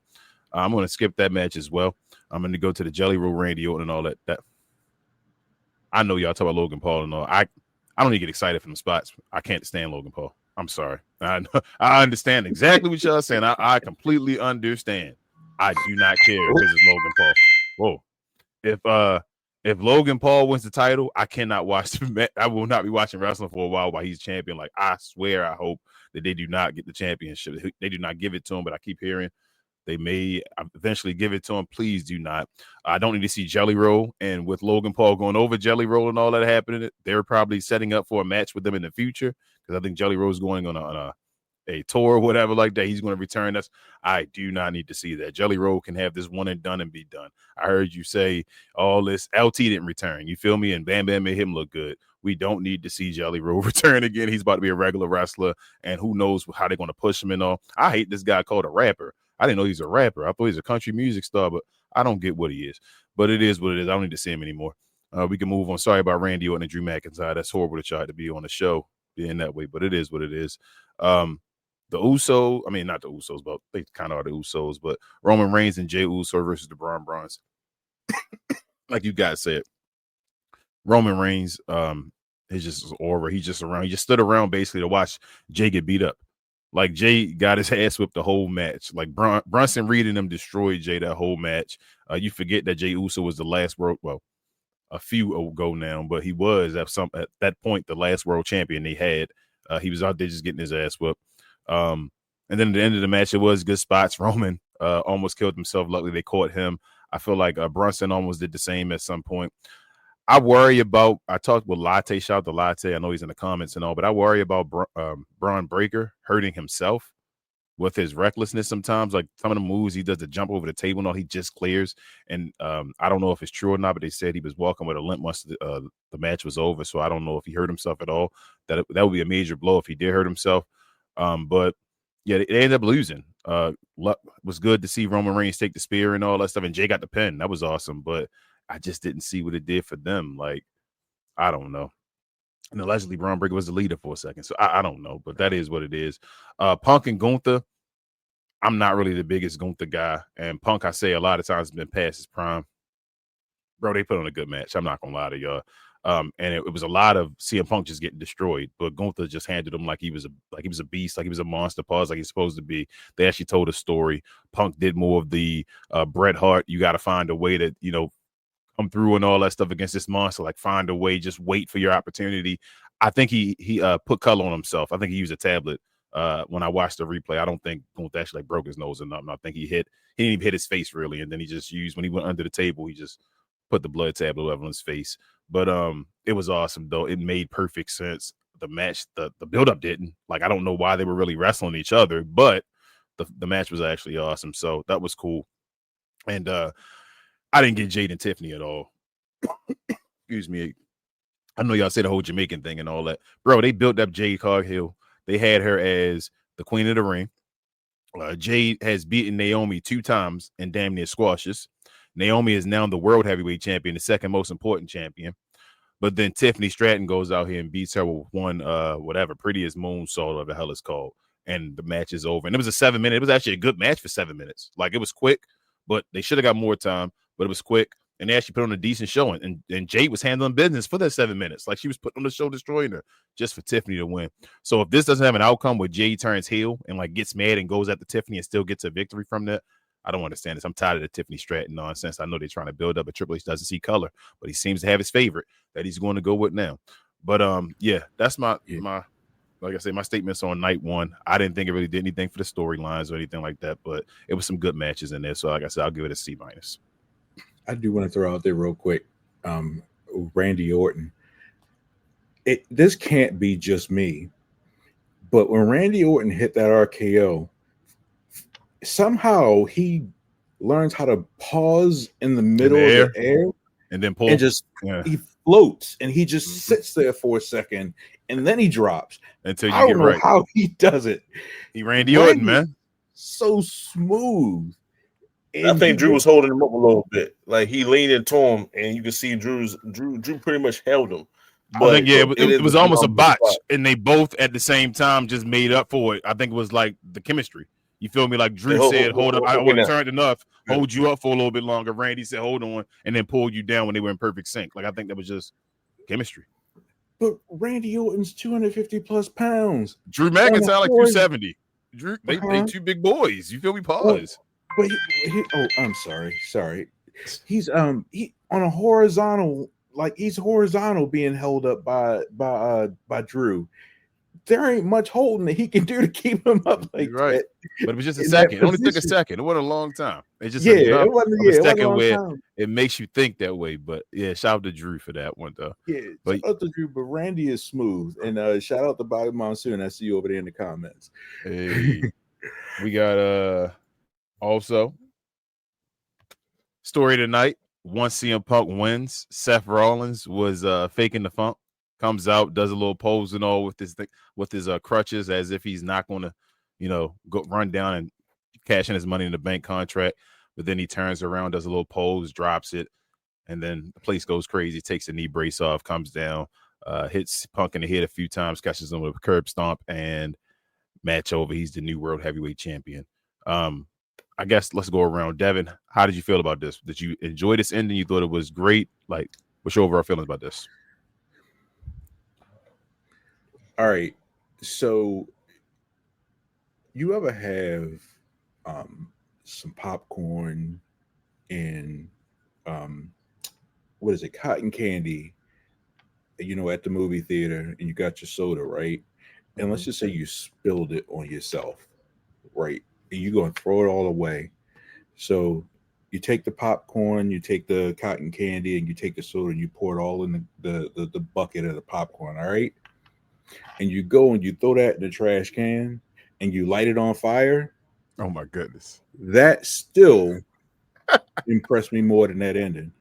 I'm going to skip that match as well. I'm going to go to the Jelly Roll, Randy Orton, and all that. I know y'all talk about Logan Paul and all. I don't even get excited for them spots. I can't stand Logan Paul. I'm sorry. I understand exactly what y'all saying. I completely understand. I do not care because it's Logan Paul. Whoa. If Logan Paul wins the title, I cannot watch the match. I will not be watching wrestling for a while he's champion. Like, I swear, I hope that they do not get the championship. They do not give it to him, but I keep hearing they may eventually give it to him. Please do not. I don't need to see Jelly Roll. And with Logan Paul going over Jelly Roll and all that happening, they're probably setting up for a match with them in the future because I think Jelly Roll is going on a tour or whatever like that. He's going to return. I do not need to see that. Jelly Roll can have this one and done and be done. I heard you say all this. LT didn't return. You feel me? And Bam Bam made him look good. We don't need to see Jelly Roll return again. He's about to be a regular wrestler, and who knows how they're going to push him and all. I hate this guy called a rapper. I didn't know he's a rapper. I thought he's a country music star, but I don't get what he is. But it is what it is. I don't need to see him anymore. We can move on. Sorry about Randy Orton and Drew McIntyre. That's horrible to try to be on the show being that way, but it is what it is. The Usos, I mean, not the Usos, but they kind of are the Usos, but Roman Reigns and Jey Uso versus the Braun Brawns. Like you guys said, Roman Reigns is just aura. He's just around. He just stood around basically to watch Jey get beat up. Like, Jey got his ass whipped the whole match. Like, Bronson Reed and them destroyed Jey that whole match. You forget that Jey Uso was the last a few ago now, but he was at that point the last world champion they had. He was out there just getting his ass whipped. And then at the end of the match, it was good spots. Roman almost killed himself. Luckily, they caught him. I feel like Brunson almost did the same at some point. I talked with Latte, shout out to Latte. I know he's in the comments and all, but I worry about Braun Breaker hurting himself with his recklessness sometimes. Like, some of the moves he does to jump over the table and all, he just clears. And I don't know if it's true or not, but they said he was walking with a limp once the match was over. So I don't know if he hurt himself at all. That would be a major blow if he did hurt himself. But yeah, they ended up losing. Was good to see Roman Reigns take the spear and all that stuff. And Jey got the pin. That was awesome. But I just didn't see what it did for them. Like, I don't know. And allegedly, Braun Breaker was the leader for a second. So I don't know, but that is what it is. Punk and Gunther, I'm not really the biggest Gunther guy. And Punk, I say a lot of times, has been past his prime. Bro, they put on a good match. I'm not going to lie to y'all. And it was a lot of CM Punk just getting destroyed, but Gunther just handled him like he was a beast, like he was a monster pause, like he's supposed to be. They actually told a story. Punk did more of the Bret Hart. You got to find a way to, come through and all that stuff against this monster. Like, find a way, just wait for your opportunity. I think he put color on himself. I think he used a tablet. When I watched the replay, I don't think Gunther actually broke his nose or nothing. I think he didn't even hit his face really, and then he just used, when he went under the table, he just put the blood tablet level on his face. But it was awesome though. It made perfect sense. The match, the build-up didn't. Like, I don't know why they were really wrestling each other, but the match was actually awesome. So that was cool. And I didn't get Jade and Tiffany at all. Excuse me. I know y'all say the whole Jamaican thing and all that. Bro, they built up Jade Cargill. They had her as the queen of the ring. Jade has beaten Naomi 2 times and damn near squashes. Naomi is now the world heavyweight champion, the second most important champion. But then Tiffany Stratton goes out here and beats her with one, whatever, prettiest moonsault, or the hell it's called. And the match is over. And it was a 7-minute. It was actually a good match for 7 minutes. Like, it was quick, but they should have got more time. But it was quick. And they actually put on a decent showing. And Jade was handling business for that 7 minutes. Like, she was putting on the show, destroying her, just for Tiffany to win. So if this doesn't have an outcome where Jade turns heel and, like, gets mad and goes after Tiffany and still gets a victory from that, I don't understand this. I'm tired of the Tiffany Stratton nonsense. I know they're trying to build up, but Triple H doesn't see color. But he seems to have his favorite that he's going to go with now. But yeah, that's my like I say, my statements on night one. I didn't think it really did anything for the storylines or anything like that, but it was some good matches in there. So like I said, I'll give it a C-. I do want to throw out there real quick, Randy Orton. This can't be just me, but when Randy Orton hit that RKO, somehow he learns how to pause in the middle of the air and then pull, and just he floats, and he just sits there for a second, and then he drops. Until you I get don't know right. how he does it. He Randy Orton, man, so smooth. And I think Drew was holding him up a little bit. Like, he leaned into him, and you can see Drew pretty much held him. But I think, yeah, it was almost a botch, and they both at the same time just made up for it. I think it was like the chemistry. You feel me? Like Drew said, hold up. I wasn't turned enough. Hold you up for a little bit longer. Randy said, hold on, and then pulled you down when they were in perfect sync. Like, I think that was just chemistry. but Randy Orton's 250 plus pounds. Drew McIntyre like 270. Drew, they Uh-huh. two big boys. You feel me? Pause. But I'm sorry. He's he on a horizontal, like he's horizontal being held up by Drew. There ain't much holding that he can do to keep him up like that. But it was just a second. It only took a second. It wasn't a long time. It's just it wasn't a second where time. It makes you think that way. But yeah, shout out to Drew for that one though. Yeah, shout out to Drew, but Randy is smooth. And shout out to Bobby Monsoon. I see you over there in the comments. Hey, we got also story tonight. Once CM Punk wins, Seth Rollins was faking the funk. Comes out, does a little pose and all with his crutches, as if he's not going to, go run down and cash in his money in the bank contract. But then he turns around, does a little pose, drops it, and then the place goes crazy. Takes the knee brace off, comes down, hits Punk in the head a few times, catches him with a curb stomp, and match over. He's the new world heavyweight champion. I guess let's go around. Devin, how did you feel about this? Did you enjoy this ending? You thought it was great? Like, what's your overall feelings about this? All right, so you ever have some popcorn and what is it, cotton candy, at the movie theater, and you got your soda, right? And let's just say you spilled it on yourself, right? And you're going to throw it all away. So you take the popcorn, you take the cotton candy, and you take the soda, and you pour it all in the bucket of the popcorn, all right? And you go and you throw that in the trash can and you light it on fire. Oh my goodness. That still impressed me more than that ending.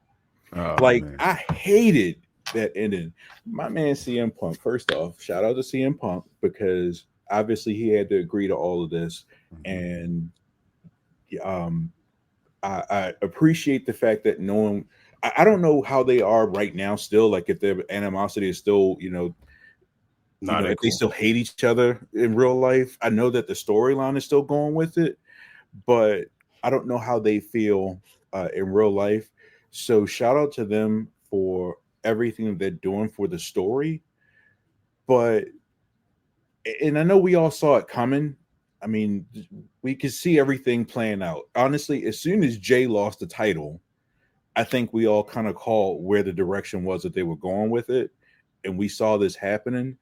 Oh, man. I hated that ending. My man CM Punk, first off, shout out to CM Punk, because obviously he had to agree to all of this. And I appreciate the fact that knowing, I don't know how they are right now still, like if their animosity is still, if they still hate each other in real life. I know that the storyline is still going with it, but I don't know how they feel in real life. So shout out to them for everything that they're doing for the story. And I know we all saw it coming. I mean, we could see everything playing out. Honestly, as soon as Jay lost the title, I think we all kind of called where the direction was that they were going with it. And we saw this happening.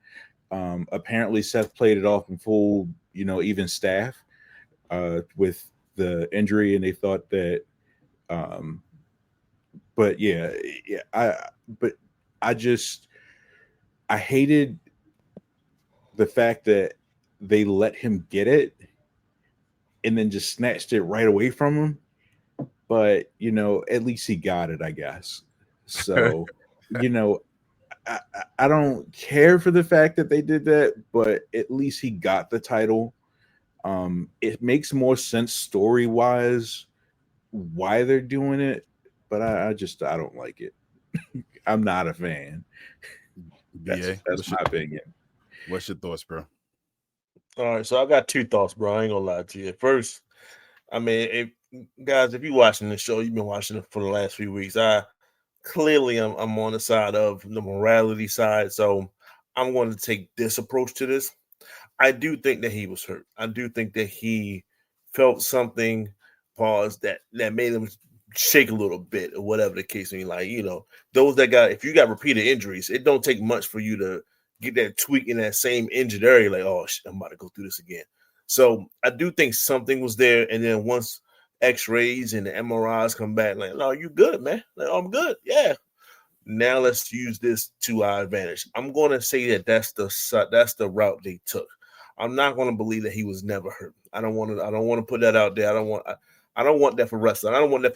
Apparently Seth played it off in full, even staff with the injury, and they thought that I hated the fact that they let him get it and then just snatched it right away from him. But at least he got it, I guess. So I don't care for the fact that they did that, but at least he got the title. It makes more sense story-wise why they're doing it, but I don't like it. I'm not a fan. That's my opinion. What's your thoughts, bro? All right, so I got two thoughts, bro. I ain't gonna lie to you. First, I mean, if you're watching the show, you've been watching it for the last few weeks. I'm on the side of the morality side, so I'm going to take this approach to this. I do think that he was hurt. I do think that he felt something, that made him shake a little bit, or whatever the case may be. Those if you got repeated injuries, it don't take much for you to get that tweak in that same injured area. Like, oh shit, I'm about to go through this again. So I do think something was there, and then once X-rays and the MRIs come back, like, no, you good, man. Like, oh, I'm good. Yeah. Now let's use this to our advantage. I'm going to say that that's the route they took. I'm not going to believe that he was never hurt. I don't want to put that out there. I don't want that for wrestling. I don't want that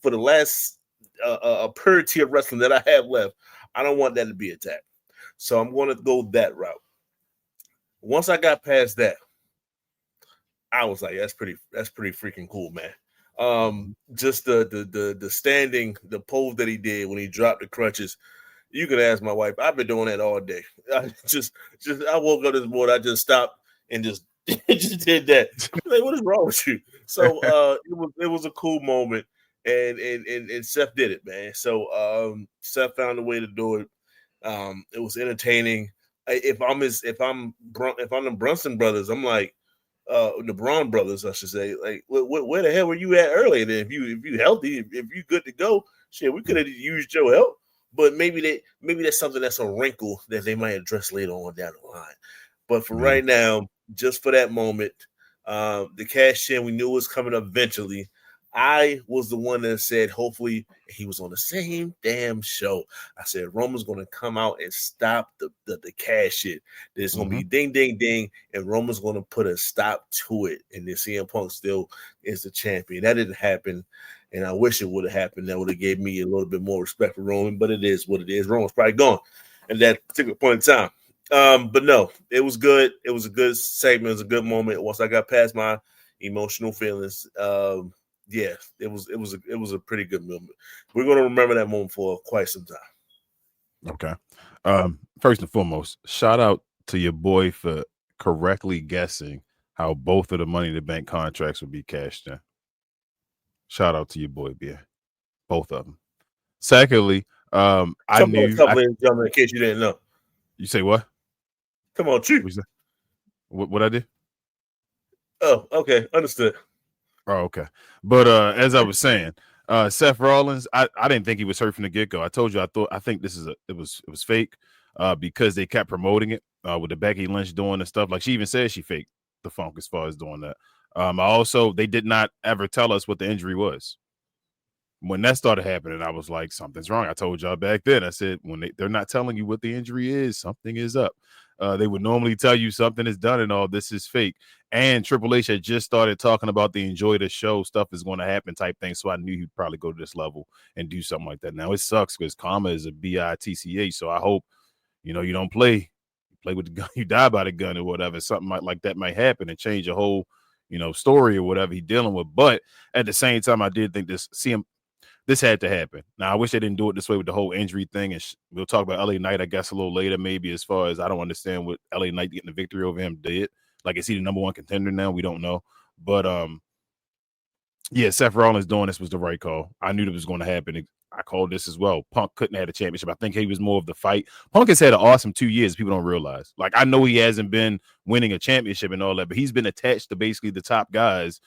for the last purity of wrestling that I have left. I don't want that to be attacked. So I'm going to go that route. Once I got past that, I was like, that's pretty freaking cool, man. Just the standing, the pose that he did when he dropped the crutches. You can ask my wife. I've been doing that all day. I woke up this morning, I just stopped and just did that. Like, what is wrong with you? So it was a cool moment, and Seth did it, man. So Seth found a way to do it. It was entertaining. If I'm the Brunson brothers, I'm like the Braun brothers, I should say. Like, where the hell were you at earlier? Then if you healthy, if you good to go, shit, we could have used your help. But maybe that's something that's a wrinkle that they might address later on down the line. But for right now, just for that moment, the cash in, we knew it was coming up eventually. I was the one that said, hopefully, he was on the same damn show. I said, Roman's going to come out and stop the cash shit. There's going to be ding, ding, ding, and Roman's going to put a stop to it. And then CM Punk still is the champion. That didn't happen, and I wish it would have happened. That would have gave me a little bit more respect for Roman, but it is what it is. Roman's probably gone at that particular point in time. But no, it was good. It was a good segment. It was a good moment. Once I got past my emotional feelings, yeah, it was a pretty good moment. We're going to remember that moment for quite some time. Okay. First and foremost, shout out to your boy for correctly guessing how both of the Money in the Bank contracts would be cashed in. Shout out to your boy, B. Both of them. Secondly, I knew. In case you didn't know. You say what? Come on, Chief. What I did? Oh, okay, understood. Oh, okay. But as I was saying, Seth Rollins, I didn't think he was hurt from the get-go. I told you I think this is it was fake because they kept promoting it with the Becky Lynch doing the stuff. Like she even said she faked the funk as far as doing that. They did not ever tell us what the injury was. When that started happening, I was like, something's wrong. I told y'all back then. I said, when they're not telling you what the injury is, something is up. They would normally tell you something is done and all this is fake. And Triple H had just started talking about the enjoy the show stuff is going to happen type thing. So I knew he'd probably go to this level and do something like that. Now it sucks because karma is a BITCH. So I hope, you don't play with the gun, you die by the gun or whatever. Something like that might happen and change a whole, story or whatever he's dealing with. But at the same time, I did think this had to happen. Now, I wish they didn't do it this way with the whole injury thing. And we'll talk about LA Knight, I guess, a little later, maybe, as far as I don't understand what LA Knight getting the victory over him did. Like, is he the number one contender now? We don't know. But, yeah, Seth Rollins doing this was the right call. I knew that was going to happen. I called this as well. Punk couldn't have a championship. I think he was more of the fight. Punk has had an awesome 2 years. People don't realize. Like, I know he hasn't been winning a championship and all that, but he's been attached to basically the top guys,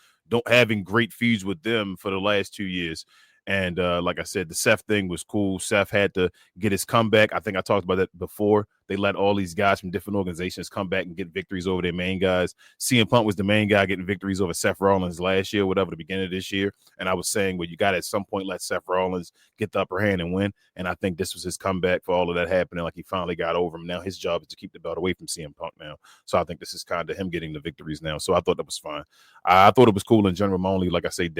having great feuds with them for the last 2 years. And like I said, the Seth thing was cool. Seth had to get his comeback. I think I talked about that before. They let all these guys from different organizations come back and get victories over their main guys. CM Punk was the main guy getting victories over Seth Rollins last year, whatever, the beginning of this year. And I was saying, well, you got to at some point let Seth Rollins get the upper hand and win. And I think this was his comeback for all of that happening. Like he finally got over him. Now his job is to keep the belt away from CM Punk now. So I think this is kind of him getting the victories now. So I thought that was fine. I thought it was cool in general. My only, like I say,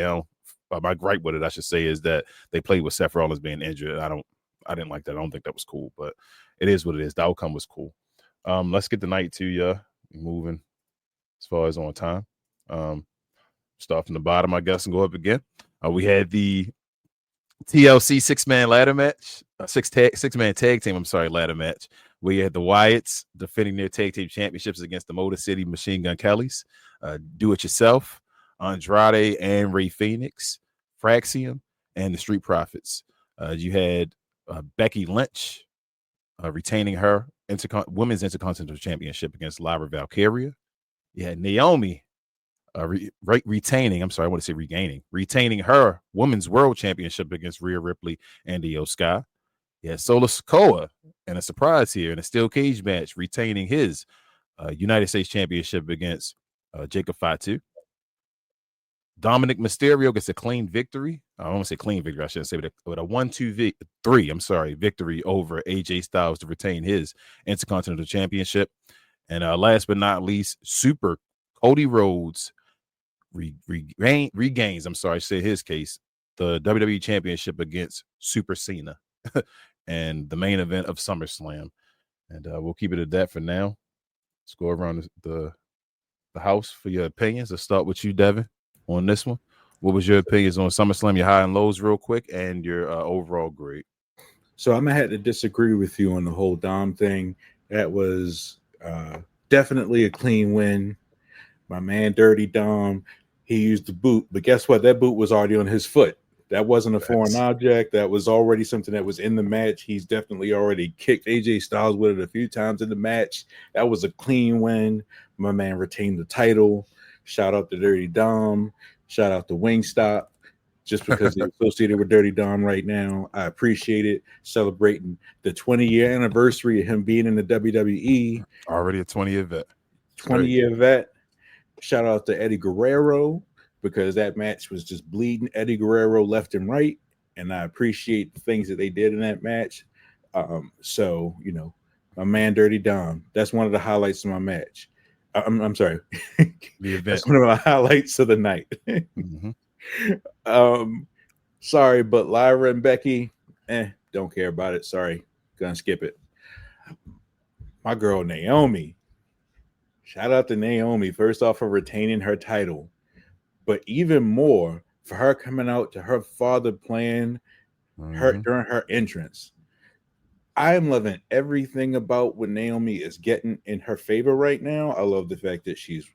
my gripe with it, I should say, is that they played with Seth Rollins being injured. I didn't like that. I don't think that was cool, but it is what it is. The outcome was cool. Let's get the night to moving as far as on time. Start from the bottom, I guess, and go up again. We had the TLC six-man ladder match, six-man tag team. Ladder match. We had the Wyatts defending their tag team championships against the Motor City Machine Gun Kellys. Do It Yourself, Andrade and Rey Fenix, Fraxium, and the Street Profits. You had Becky Lynch retaining her women's Intercontinental Championship against Lyra Valkyria. You had Naomi retaining her women's world championship against Rhea Ripley and Io Sky. You had Solo Sikoa, and a surprise here in a steel cage match, retaining his United States Championship against Jacob Fatu. Dominic Mysterio gets a clean victory. I don't want to say clean victory. I shouldn't say, but a 1-2-3. Victory over AJ Styles to retain his Intercontinental Championship. And last but not least, Super Cody Rhodes regains. His case, the WWE Championship against Super Cena, and the main event of SummerSlam. And we'll keep it at that for now. Let's go around the house for your opinions. Let's start with you, Devon. On this one, what was your opinions on SummerSlam, your high and lows real quick, and your overall grade? So I'm going to have to disagree with you on the whole Dom thing. That was definitely a clean win. My man, Dirty Dom, he used the boot, but guess what? That boot was already on his foot. That wasn't a foreign object. That was already something that was in the match. He's definitely already kicked AJ Styles with it a few times in the match. That was a clean win. My man retained the title. Shout out to Dirty Dom. Shout out to Wingstop. Just because they're associated with Dirty Dom right now, I appreciate it. Celebrating the 20-year anniversary of him being in the WWE. Already a 20-year vet. 20-year vet. Shout out to Eddie Guerrero, because that match was just bleeding Eddie Guerrero left and right, and I appreciate the things that they did in that match. So, you know, my man Dirty Dom, that's one of the highlights of my match. I'm sorry. The event. That's one of my highlights of the night. Sorry, but Lyra and Becky, don't care about it. Sorry, gonna skip it. My girl Naomi. Shout out to Naomi, first off, for retaining her title, but even more for her coming out to her father playing her during her entrance. I am loving everything about what Naomi is getting in her favor right now. I love the fact that she's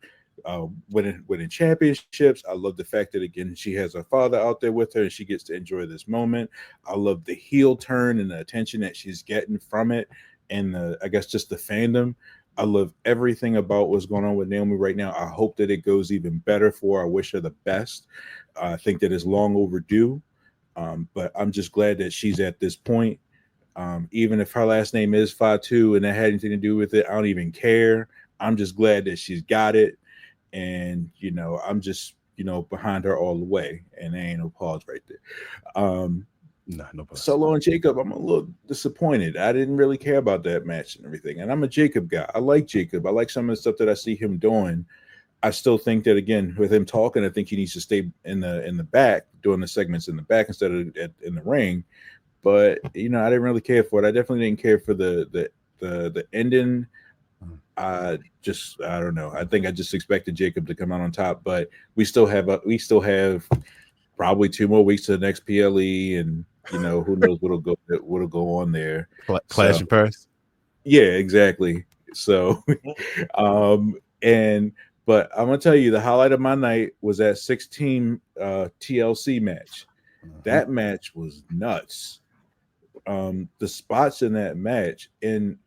winning championships. I love the fact that, again, she has her father out there with her and she gets to enjoy this moment. I love the heel turn and the attention that she's getting from it, and I guess just the fandom. I love everything about what's going on with Naomi right now. I hope that it goes even better for her. I wish her the best. I think that it's long overdue, but I'm just glad that she's at this point. Even if her last name is Fatu and that had anything to do with it, I don't even care. I'm just glad that she's got it. And, you know, I'm just, you know, behind her all the way. And there ain't no pause right there. No pause. Solo and Jacob, I'm a little disappointed. I didn't really care about that match and everything. And I'm a Jacob guy. I like Jacob. I like some of the stuff that I see him doing. I still think that, again, with him talking, I think he needs to stay in the back, doing the segments in the back instead of in the ring. But, you know, I didn't really care for it. I definitely didn't care for the ending. I don't know. I think I just expected Jacob to come out on top, but we still have probably 2 more weeks to the next PLE, and, you know, who knows what'll go on there. Clash in Paris. Yeah, exactly. So, but I'm gonna tell you, the highlight of my night was that 16 TLC match. That match was nuts. The spots in that match, and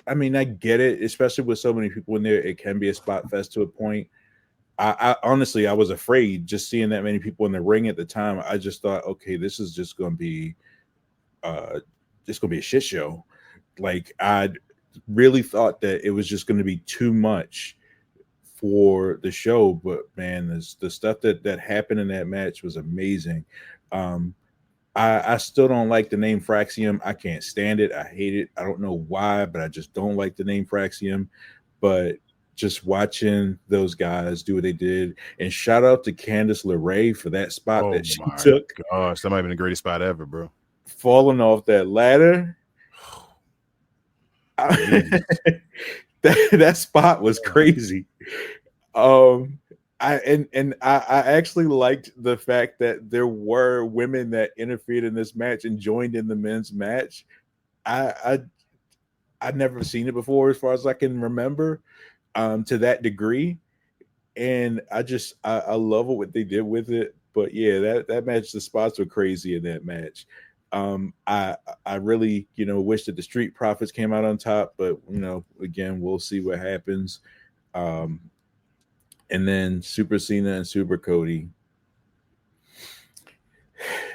I mean, I get it, especially with so many people in there. It can be a spot fest to a point. I honestly, I was afraid just seeing that many people in the ring at the time. I just thought, okay, this is just going to be, a shit show. Like, I really thought that it was just going to be too much for the show. But man, the stuff that happened in that match was amazing. I still don't like the name Fraxium. I can't stand it. I hate it. I don't know why, but I just don't like the name Fraxium. But just watching those guys do what they did, and shout out to Candice LeRae for that spot that she took. Gosh, that might have been the greatest spot ever, bro. Falling off that ladder. That spot was crazy. I actually liked the fact that there were women that interfered in this match and joined in the men's match. I'd never seen it before, as far as I can remember, to that degree. And I love what they did with it. But yeah, that match, the spots were crazy in that match. I really, you know, wish that the Street Profits came out on top, but, you know, again, we'll see what happens. And then Super Cena and Super Cody.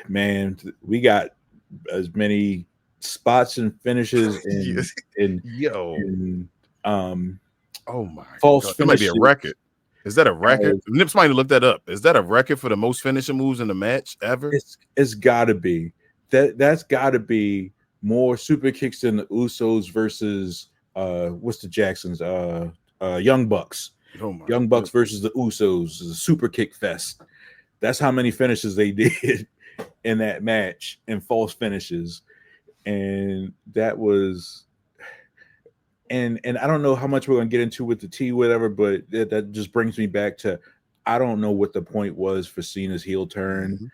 Man, we got as many spots and finishes oh my false God. finishes. That might be a record. Is that a record? Nips might have looked that up. Is that a record for the most finishing moves in the match ever? It's gotta be. That's gotta be more super kicks than the Usos versus what's the Jacksons? Young Bucks. Young Bucks versus the Usos is a super kick fest. That's how many finishes they did in that match, and false finishes. And that was, and I don't know how much we're gonna get into with the T, whatever, but that just brings me back to, I don't know what the point was for Cena's heel turn.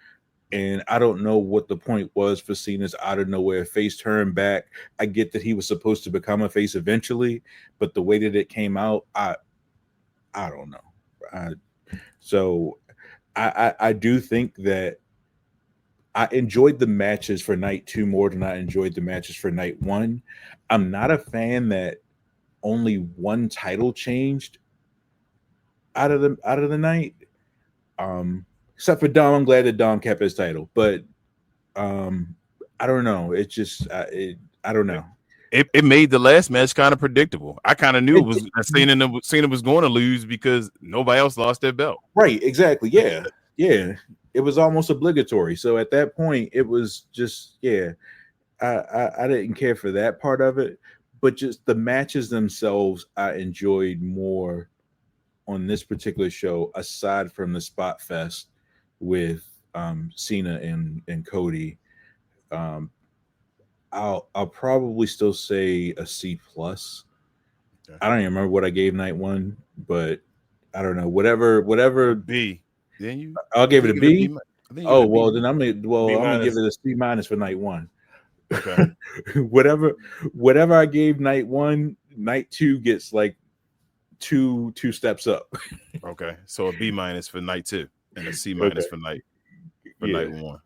And I don't know what the point was for Cena's out of nowhere face turn back. I get that he was supposed to become a face eventually, but the way that it came out, I don't know. So I do think that I enjoyed the matches for night 2 more than I enjoyed the matches for night 1. I'm not a fan that only one title changed out of the night. Except for Dom, I'm glad that Dom kept his title, but I don't know. It just I don't know. It made the last match kind of predictable. I kind of knew it was Cena was going to lose because nobody else lost their belt. Right, exactly. Yeah. It was almost obligatory. So at that point, it was just I didn't care for that part of it, but just the matches themselves, I enjoyed more on this particular show, aside from the spot fest with Cena and Cody. I'll probably still say a C plus. Okay. I don't even remember what I gave night 1, but I don't know. Whatever B. Then you I'll give it a B. Oh well, then I'm gonna give it a C minus for night 1. Okay. whatever I gave night 1, night 2 gets like two steps up. Okay, so a B minus for night 2 and a C minus for night 1. All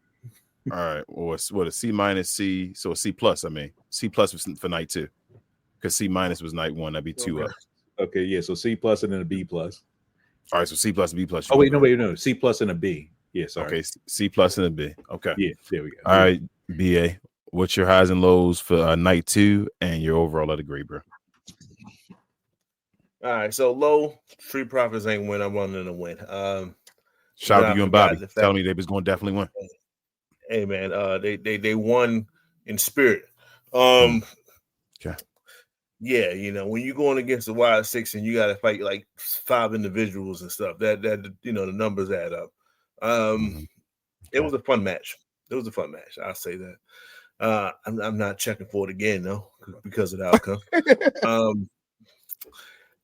right, or what a C minus C, so a C plus. I mean, C plus was for night 2 because C minus was night 1. That'd be 2 up. Okay, yeah, so C plus and then a B plus. All right, so C plus, B plus. Oh wait, no, C plus and a B. Yeah, sorry. Okay, C plus and a B. Okay, yeah, there we go. All right, BA, what's your highs and lows for night 2 and your overall of the grade, bro? All right, so low, Street Profits ain't win. I'm wanting to win. Shout out to you and Bobby telling me they was going to definitely win. Hey man, they won in spirit. Okay. Yeah, you know, when you're going against the Wild 6 and you got to fight like 5 individuals and stuff, that you know the numbers add up. It was a fun match. I'll say that. I'm not checking for it again though because of the outcome.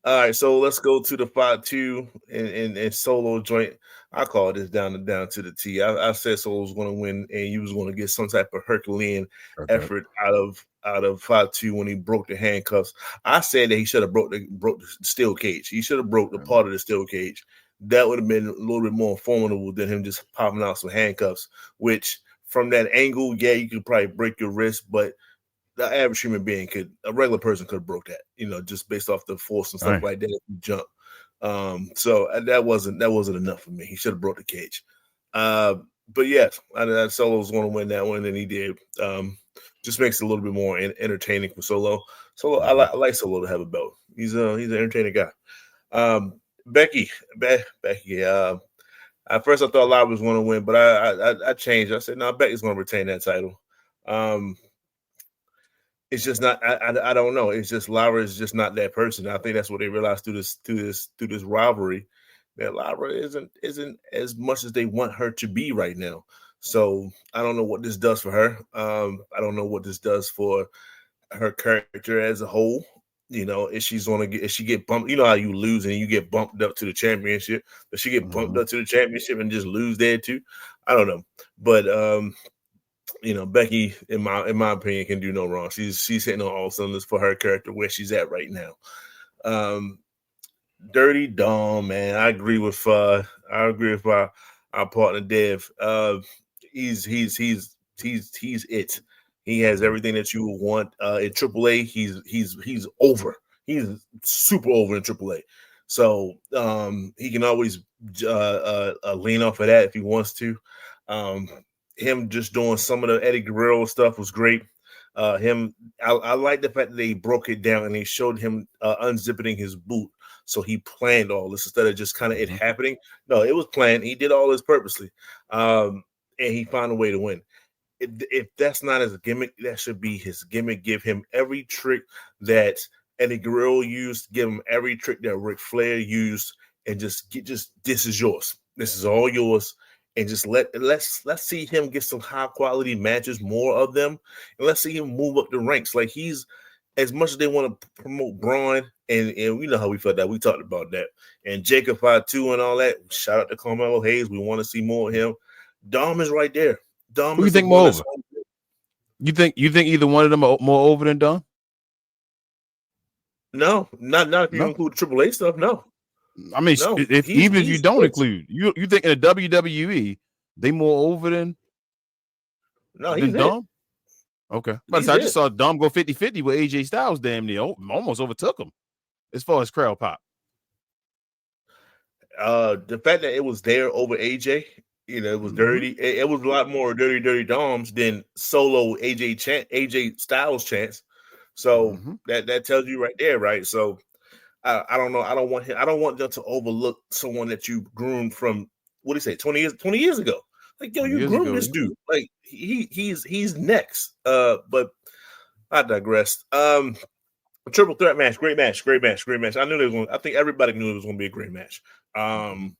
All right, so let's go to the 5-2 and Solo joint. I call this down to the T. I said Solo was going to win, and you was going to get some type of Herculean effort out of 5-2 when he broke the handcuffs. I said that he should have broke the steel cage. He should have broke the part of the steel cage. That would have been a little bit more formidable than him just popping out some handcuffs. Which from that angle, yeah, you could probably break your wrist, but the average human being a regular person could have broke that, you know, just based off the force and stuff like that if you jump. So that wasn't enough for me. He should have broke the cage. But yes, I Solo was going to win that one, and he did. Just makes it a little bit more entertaining for Solo. I like Solo to have a belt. He's an entertaining guy. Becky. At first I thought Lava was going to win, but I changed. I said, no, Becky's going to retain that title. It's just not. I don't know. It's just Lara is just not that person. I think that's what they realized through this rivalry, that Lara isn't as much as they want her to be right now. So I don't know what this does for her. I don't know what this does for her character as a whole. You know, if she get bumped, you know how you lose and you get bumped up to the championship. Does she get bumped up to the championship and just lose there too? I don't know, but you know, Becky, in my opinion, can do no wrong. She's hitting on all cylinders for her character where she's at right now. Dirty Dom, man, I agree with our partner Dev. He's it. He has everything that you would want in AAA. He's over. He's super over in AAA. So he can always lean off of that if he wants to. Him just doing some of the Eddie Guerrero stuff was great. I like the fact that they broke it down and they showed him unzipping his boot. So he planned all this instead of just kind of it happening. No, it was planned. He did all this purposely. And he found a way to win. If that's not his gimmick, that should be his gimmick. Give him every trick that Eddie Guerrero used. Give him every trick that Ric Flair used, and just this is yours. This is all yours. And just let's see him get some high quality matches, more of them, and let's see him move up the ranks. Like he's, as much as they want to promote Braun, and we know how we felt that we talked about that, and Jacob 5-2 and all that. Shout out to Carmelo Hayes. We want to see more of him. Dom is right there. Dom. Who you think more over? You think either one of them are more over than Dom? No, not if you include AAA stuff. No. I mean, no, even if you don't include, you think in the WWE they more over than No, he's Then it. Dom. Okay, but I just saw Dom go 50-50 with AJ Styles. Damn near almost overtook him as far as crowd pop. The fact that it was there over AJ, it was dirty. It was a lot more dirty Doms than solo AJ Styles chance. So that tells you right there, right? So I don't know. I don't want them to overlook someone that you groomed from, what do you say, 20 years ago. Like, yo, you groomed this dude. Like he's next. But I digress. Triple threat match, great match. I think everybody knew it was going to be a great match. And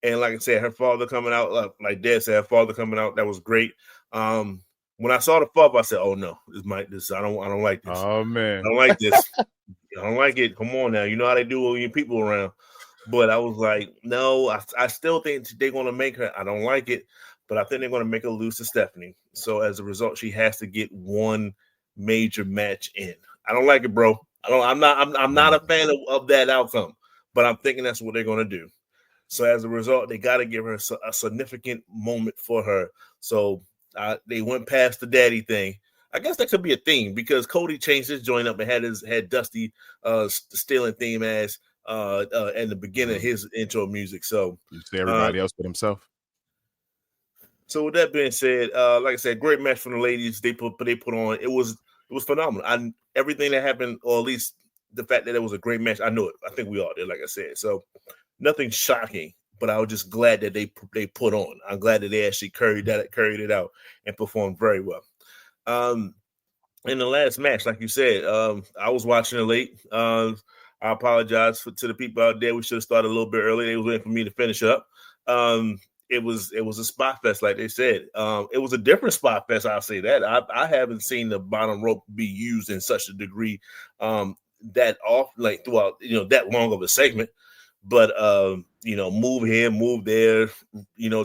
like I said, her father coming out, like Dad said, her father coming out, that was great. When I saw the father, I said, "Oh no, I don't like this. Oh man, I don't like this. I don't like it. Come on now, you know how they do when you people around." But I was like, no, I still think they're going to make her. I don't like it, but I think they're going to make her lose to Stephanie. So as a result, she has to get one major match in. I don't like it, bro. I'm not a fan of that outcome, but I'm thinking that's what they're going to do. So as a result, they got to give her a significant moment for her. So they went past the daddy thing. I guess that could be a theme because Cody changed his joint up and had Dusty stealing theme as in the beginning of his intro music. So you see everybody else but himself. So with that being said, like I said, great match from the ladies. They put on. It was phenomenal. Everything that happened, or at least the fact that it was a great match, I knew it. I think we all did, like I said. So nothing shocking, but I was just glad that they put on. I'm glad that they actually carried it out and performed very well. In the last match, like you said, I was watching it late. I apologize to the people out there. We should have started a little bit early. They was waiting for me to finish up. It was a spot fest, like they said. It was a different spot fest. I'll say that. I haven't seen the bottom rope be used in such a degree that off, like throughout that long of a segment. But move here, move there.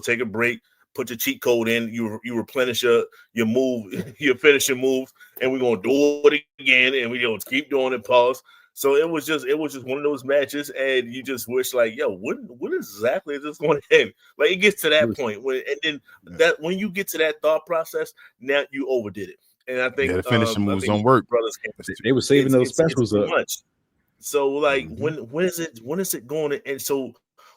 Take a break. Put your cheat code in. You replenish your move, your finishing moves, and we're gonna do it again, and we're gonna keep doing it. Pause. So it was just one of those matches, and you just wish, like, yo, what exactly is this going to end? Like, it gets to that point when you get to that thought process, now you overdid it. And I think the finishing moves don't work. Brothers they were saving those specials up. Much. So like, when is it going to end? So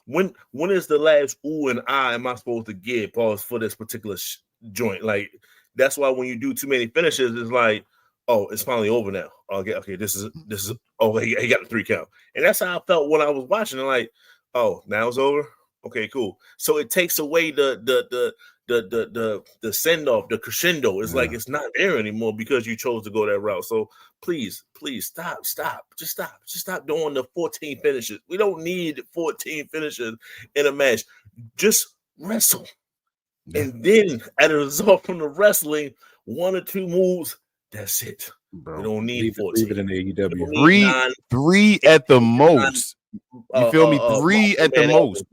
when is the last ooh and ah am I supposed to get pause for this particular joint? Like, that's why when you do too many finishes, it's like, oh, it's finally over now. Okay, this is. Oh, he got the 3 count, and that's how I felt when I was watching it. Like, oh, now it's over. Okay, cool. So it takes away the send off, the crescendo. It's like it's not there anymore because you chose to go that route. So please stop. Just stop doing the 14 finishes. We don't need 14 finishes in a match. Just wrestle, and then as a result from the wrestling, 1 or 2 moves. That's it. Bro, we don't need 14. Leave it in AEW. Three at the most. You feel me? 3 at the most.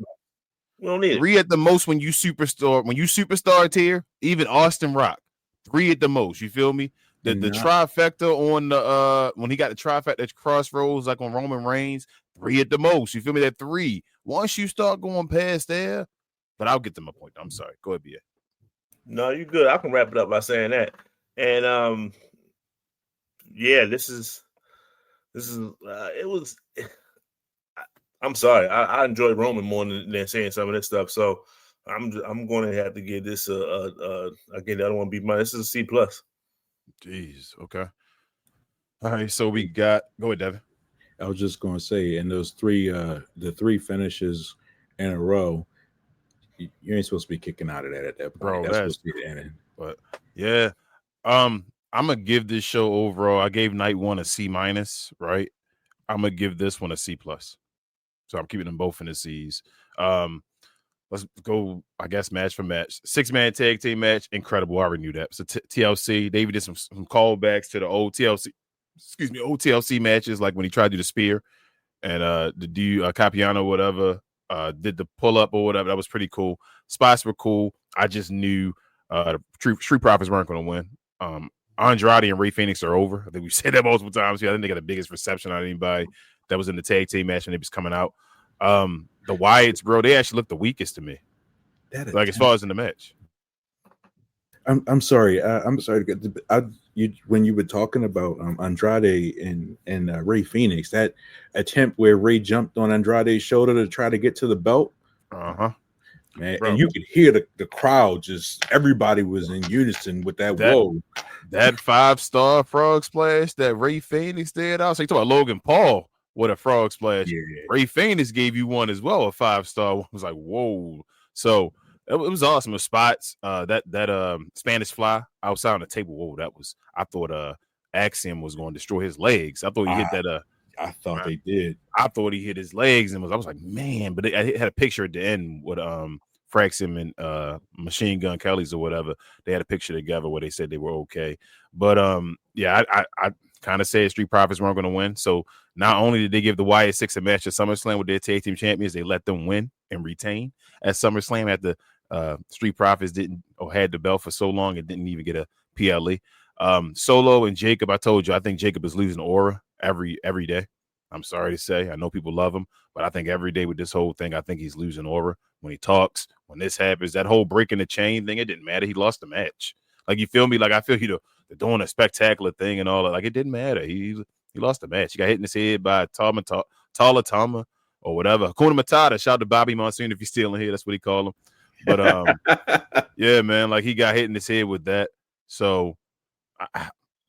We don't need 3 at the most when you superstar tier, even Austin Rock. 3 at the most. You feel me? The trifecta on the when he got the trifecta at Crossroads, like on Roman Reigns, 3 at the most. You feel me? That 3. Once you start going past there, but I'll get to my point. I'm sorry. Go ahead, BA. No, you're good. I can wrap it up by saying that. And this is it was. I'm sorry. I enjoyed Roman more than saying some of this stuff. So I'm going to have to give this again. I don't want to be mine. This is a C+. Jeez. Okay. All right. So we got. Go ahead, Devon. I was just going to say, in those 3, the 3 finishes in a row, you ain't supposed to be kicking out of that at that point. Bro, that's supposed to be the ending. But yeah. I'm gonna give this show overall. I gave night 1 a C-, right? I'm gonna give this one a C+. So I'm keeping them both in the C's. Let's go, I guess, match for match. 6-man tag team match, incredible. I already knew that. So TLC, David did some callbacks to the old TLC matches, like when he tried to do the spear and the Capiano, whatever, did the pull up or whatever. That was pretty cool. Spots were cool. I just knew the Street Profits weren't going to win. Andrade and Ray Phoenix are over. I think we've said that multiple times. Yeah, I think they got the biggest reception out of anybody that was in the tag team match when they was coming out. The Wyatts, bro, they actually looked the weakest to me. Like, as far as in the match. I'm sorry. I'm sorry. When you were talking about Andrade and Ray Phoenix, that attempt where Ray jumped on Andrade's shoulder to try to get to the belt, man, Bro. and you could hear the crowd, just everybody was in unison with that. Whoa, that 5-star frog splash that Ray Phoenix did. I was talking about Logan Paul with a frog splash. yeah. Ray Phoenix gave you one as well, a 5-star. I was like, whoa. So it was awesome. The spots, that Spanish fly outside on the table. Whoa, I thought Axiom was going to destroy his legs. I thought he hit that. I thought they did. I thought he hit his legs and I was like, man, but I had a picture at the end with Fraxim and Machine Gun Kelly's or whatever. They had a picture together where they said they were okay. But yeah, I kind of said Street Profits weren't going to win. So not only did they give the Wyatt Six a match at SummerSlam with their tag team champions, they let them win and retain at SummerSlam at the Street Profits had the belt for so long and didn't even get a PLE. Solo and Jacob, I told you, I think Jacob is losing aura every day. I'm sorry to say. I know people love him, but I think every day with this whole thing, I think he's losing aura when he talks, when this happens. That whole breaking the chain thing, it didn't matter. He lost the match. Like, you feel me? Like, I feel they're doing a spectacular thing and all that. Like, it didn't matter. He lost the match. He got hit in his head by Tala or whatever. Hakuna Matata. Shout out to Bobby Monsoon if he's still in here. That's what he called him. But yeah, man, like, he got hit in his head with that. So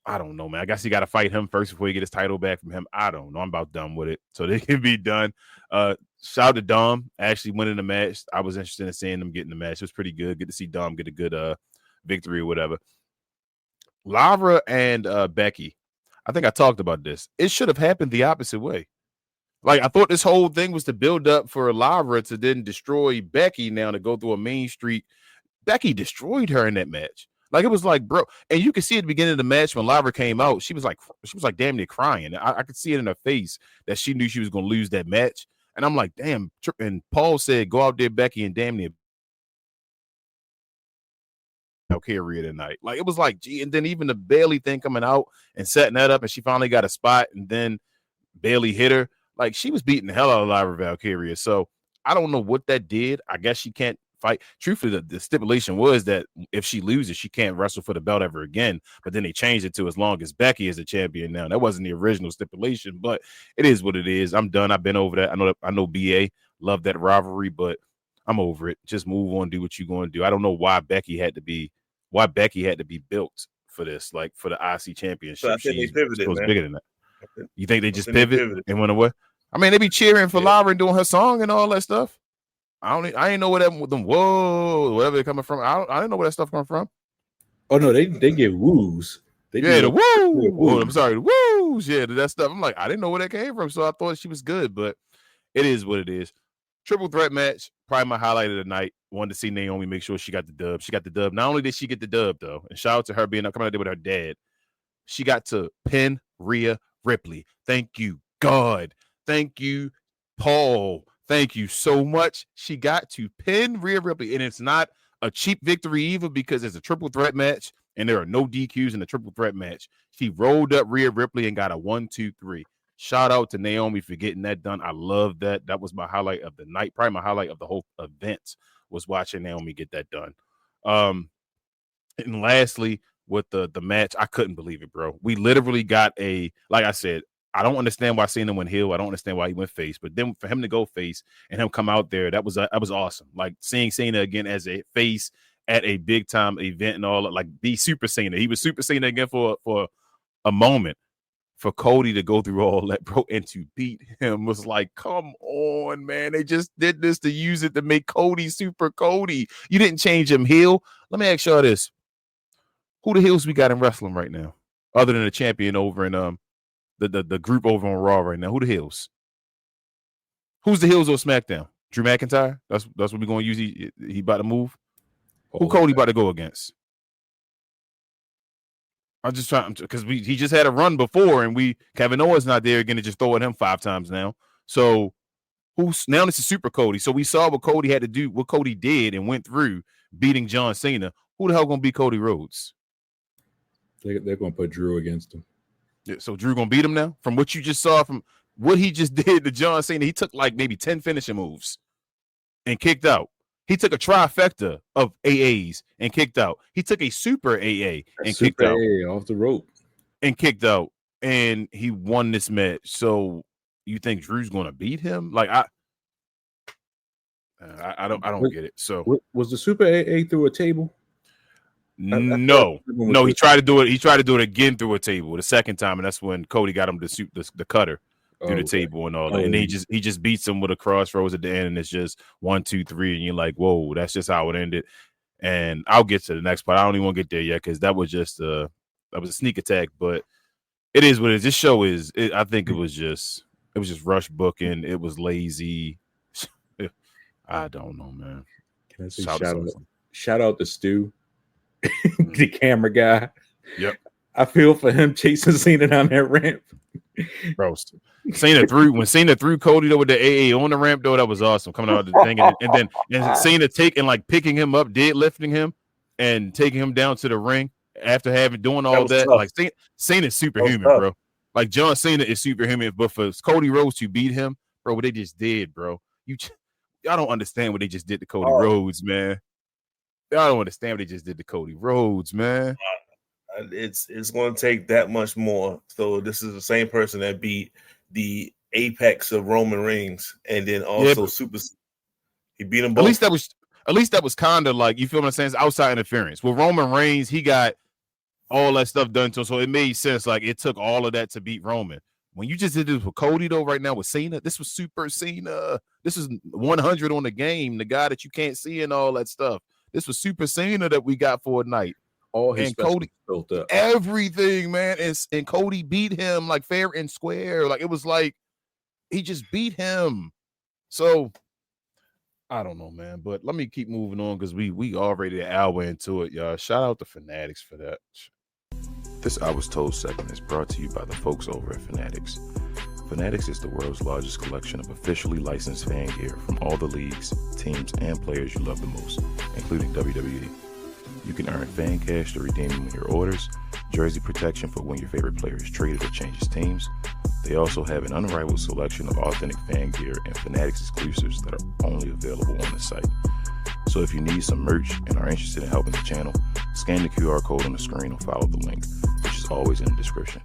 I don't know, man. I guess he got to fight him first before he get his title back from him. I don't know. I'm about done with it. So they can be done. Shout out to Dom actually winning the match. I was interested in seeing them getting the match. It was pretty good. Good to see Dom get a good victory or whatever. Lavra and Becky. I think I talked about this. It should have happened the opposite way. Like, I thought this whole thing was to build up for Lavra to then destroy Becky now to go through a main street. Becky destroyed her in that match. Like, it was like, bro, and you can see at the beginning of the match when Lavra came out, she was like damn near crying. I could see it in her face that she knew she was going to lose that match. And I'm like, damn. And Paul said, go out there, Becky, and damn near Valkyria tonight. Like, it was like, gee, and then even the Bailey thing coming out and setting that up, and she finally got a spot, and then Bailey hit her. Like, she was beating the hell out of Lavra Valkyria. So I don't know what that did. I guess she can't fight. Truthfully, the stipulation was that if she loses, she can't wrestle for the belt ever again. But then they changed it to as long as Becky is the champion now. That wasn't the original stipulation, but it is what it is. I'm done. I've been over that. I know BA loved that rivalry, but I'm over it. Just move on, do what you're going to do. I don't know why Becky had to be built for this, like for the IC championship. So I think they pivoted, man. Bigger than that. You think they just pivoted and went away? I mean, they be cheering for Lavra and doing her song and all that stuff. I ain't know where that with them whatever they're coming from. I didn't know where that stuff coming from. Oh no, they get woos. The woo. Oh, I'm sorry, the woos. Yeah, that stuff. I'm like, I didn't know where that came from, so I thought she was good, but it is what it is. Triple threat match, probably my highlight of the night. Wanted to see Naomi make sure she got the dub. She got the dub. Not only did she get the dub though, and shout out to her coming out there with her dad. She got to pin Rhea Ripley. Thank you, God. Thank you, Paul. Thank you so much. She got to pin Rhea Ripley, and it's not a cheap victory either because it's a triple threat match, and there are no DQs in the triple threat match. She rolled up Rhea Ripley and got a 1-2-3. Shout out to Naomi for getting that done. I love that. That was my highlight of the night. Probably my highlight of the whole event was watching Naomi get that done. And lastly, with the match, I couldn't believe it, bro. We literally got like I said, I don't understand why Cena went heel. I don't understand why he went face. But then for him to go face and him come out there, that was awesome. Like seeing Cena again as a face at a big time event and all that, like be Super Cena. He was Super Cena again for a moment. For Cody to go through all that, bro, and to beat him was like, come on, man. They just did this to use it to make Cody Super Cody. You didn't change him heel. Let me ask y'all this. Who the heels we got in wrestling right now? Other than the champion over in the group over on Raw right now. Who the heels? Who's the heels on SmackDown? Drew McIntyre? That's what we're going to use. He about to move. Who Cody about to go against? I'm just trying because he just had a run before, and Kevin Owens not there again to just throw at him 5 times now. So now this is Super Cody. So we saw what Cody had to do, what Cody did and went through beating John Cena. Who the hell gonna beat Cody Rhodes? They're gonna put Drew against him. Yeah, so Drew gonna beat him now? From what you just saw, from what he just did to John Cena, he took like maybe 10 finishing moves and kicked out. He took a trifecta of AAs and kicked out. He took a super AA and kicked out. AA off the rope. And kicked out. And he won this match. So you think Drew's going to beat him? Like, I don't get it. So was the super AA through a table? No, he tried to do it. He tried to do it again through a table the second time, and that's when Cody got him to shoot the cutter through the table and all that. And then he just beats him with a crossroads at the end, and it's just 1, 2, 3, and you're like, whoa, that's just how it ended. And I'll get to the next part. I don't even want to get there yet because that was just a sneak attack, but it is what it is. This show is. I think it was just rush booking. It was lazy. I don't know, man. Can I say shout out to Stu? The camera guy. Yep. I feel for him chasing Cena down that ramp. Bro, Cena threw Cody though with the AA on the ramp though, that was awesome. Coming out of the thing and Cena picking him up, deadlifting him and taking him down to the ring after doing all that. Tough. Like Cena's superhuman, bro. Like John Cena is superhuman, but for Cody Rhodes to beat him, bro, what they just did, bro. Y'all don't understand what they just did to Cody Rhodes, man. I don't understand what they just did to Cody Rhodes, man. It's going to take that much more. So this is the same person that beat the apex of Roman Reigns, and then also he beat him both. At least that was kind of like, you feel what I'm saying? It's outside interference. With Roman Reigns, he got all that stuff done to him, so it made sense. Like it took all of that to beat Roman. When you just did this with Cody though, right now with Cena, this was Super Cena. This is 100 on the game, the guy that you can't see and all that stuff. This was Super Cena that we got for a night. All his and Cody built up. Everything, man. And Cody beat him like fair and square. Like it was like he just beat him. So I don't know, man. But let me keep moving on because we already an hour into it, y'all. Shout out to Fanatics for that. This I Was Told segment is brought to you by the folks over at Fanatics. Fanatics is the world's largest collection of officially licensed fan gear from all the leagues, teams, and players you love the most, including WWE. You can earn fan cash to redeem them in your orders, jersey protection for when your favorite player is traded or changes teams. They also have an unrivaled selection of authentic fan gear and Fanatics exclusives that are only available on the site. So if you need some merch and are interested in helping the channel, scan the QR code on the screen or follow the link, which is always in the description.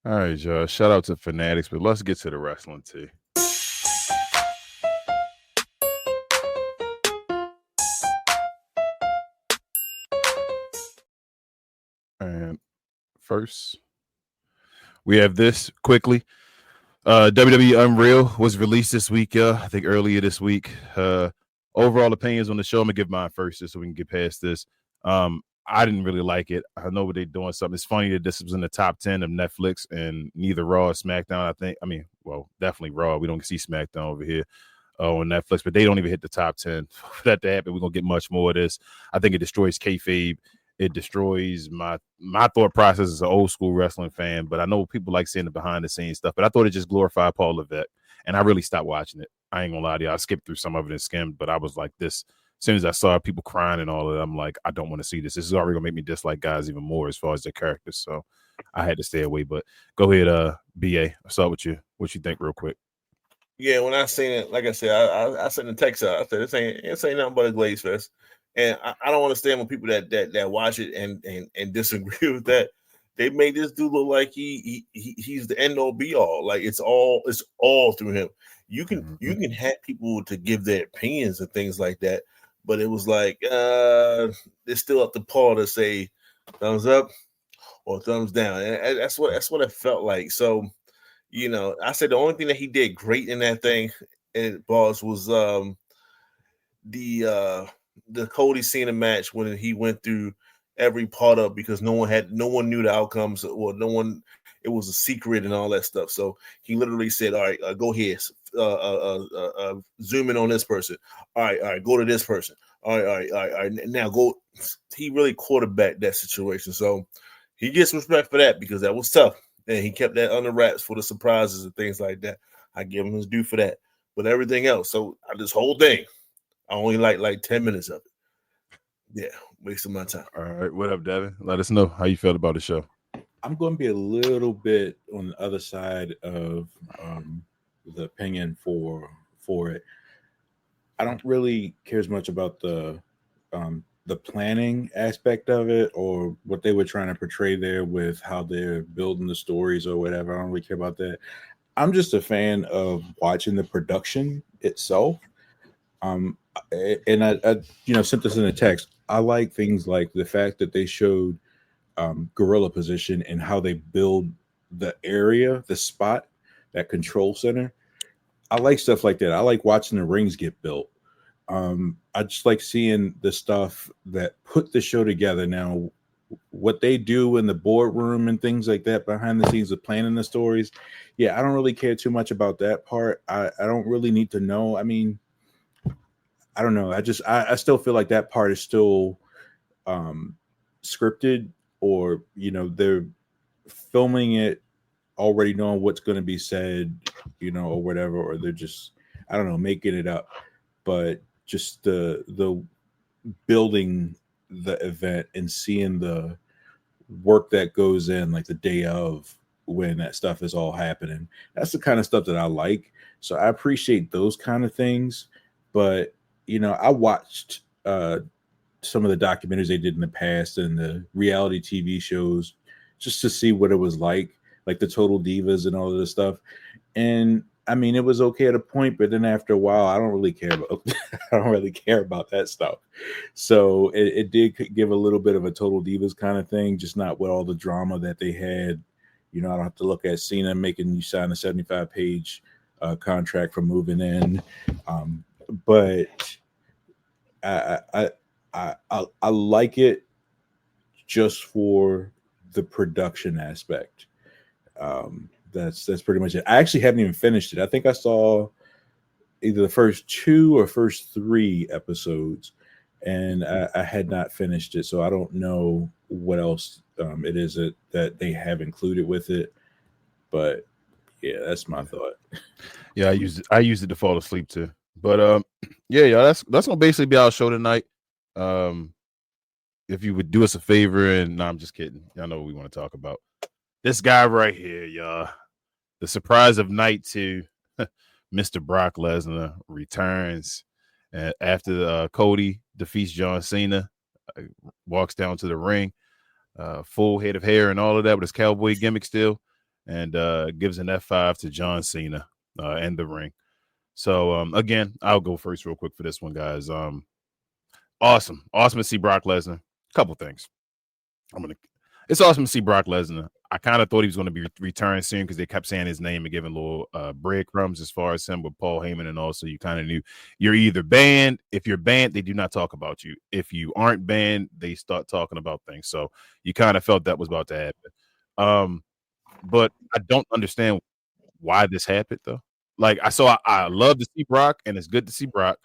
All right, y'all. Shout out to Fanatics, but let's get to the wrestling too. And first, we have this quickly. WWE Unreal was released this week, I think earlier this week. Overall opinions on the show, I'm gonna give mine first just so we can get past this. I didn't really like it. I know what they're doing something. It's funny that this was in the top 10 of Netflix and neither Raw or SmackDown, definitely Raw. We don't see SmackDown over here on Netflix, but they don't even hit the top 10. For that to happen, we're going to get much more of this. I think it destroys kayfabe. It destroys my thought process as an old school wrestling fan, but I know people like seeing the behind the scenes stuff, but I thought it just glorified Paul Levesque, and I really stopped watching it. I ain't gonna lie to you. I skipped through some of it and skimmed, but I was like this. As soon as I saw people crying and all of that, I'm like, I don't want to see this. This is already gonna make me dislike guys even more as far as their characters. So I had to stay away. But go ahead, BA. I'll start with you. What you think, real quick? Yeah, when I seen it, like I said, I sent the text out. I said this ain't nothing but a glaze fest. And I don't understand when people that watch it and disagree with that. They made this dude look like he's the end all be all. Like it's all through him. You can have people to give their opinions and things like that, but it was like it's still up to Paul to say thumbs up or thumbs down, and that's what it felt like. So, I said the only thing that he did great in that thing, and boss was the Cody Cena match when he went through every part of, because no one knew the outcomes, or it was a secret and all that stuff. So he literally said, all right, go ahead, zoom in on this person. All right, go to this person. All right, now go. He really quarterbacked that situation. So he gets respect for that, because that was tough. And he kept that under wraps for the surprises and things like that. I give him his due for that. But everything else, so this whole thing, I only like 10 minutes of it. Yeah, wasting my time. All right, what up, Devon? Let us know how you felt about the show. I'm going to be a little bit on the other side of the opinion for it. I don't really care as much about the planning aspect of it or what they were trying to portray there with how they're building the stories or whatever. I don't really care about that. I'm just a fan of watching the production itself. And I sent this in a text. I like things like the fact that they showed gorilla position and how they build the area, the spot, that control center. I like stuff like that. I like watching the rings get built. I just like seeing the stuff that put the show together. Now, what they do in the boardroom and things like that behind the scenes of planning the stories, yeah, I don't really care too much about that part. I don't really need to know. I mean, I don't know. I still feel like that part is still scripted, or they're filming it already knowing what's going to be said, or whatever, or they're just, I don't know, making it up. But just the building the event and seeing the work that goes in, like the day of when that stuff is all happening, that's the kind of stuff that I like. So I appreciate those kind of things. But I watched some of the documentaries they did in the past and the reality TV shows just to see what it was like the Total Divas and all of this stuff. And I mean, it was okay at a point, but then after a while, I don't really care about that stuff. So it did give a little bit of a Total Divas kind of thing, just not with all the drama that they had. I don't have to look at Cena making you sign a 75-page contract for moving in. But I like it just for the production aspect. That's pretty much it. I actually haven't even finished it. I think I saw either the first 2 or first 3 episodes, and I had not finished it, so I don't know what else it is that they have included with it. But yeah, that's my thought. Yeah, I used it to fall asleep too. But yeah, that's gonna basically be our show tonight. If you would do us a favor, and no, I'm just kidding. Y'all know what we want to talk about. This guy right here, y'all. The surprise of night 2, Mr. Brock Lesnar returns after Cody defeats John Cena, walks down to the ring, full head of hair and all of that with his cowboy gimmick still, and gives an F5 to John Cena in the ring. So, again, I'll go first real quick for this one, guys. Awesome to see Brock Lesnar. Couple things. It's awesome to see Brock Lesnar. I kind of thought he was going to be returning soon because they kept saying his name and giving little breadcrumbs as far as him with Paul Heyman, and also you kind of knew you're either banned. If you're banned, they do not talk about you. If you aren't banned, they start talking about things. So you kind of felt that was about to happen. But I don't understand why this happened though. Like I love to see Brock, and it's good to see Brock,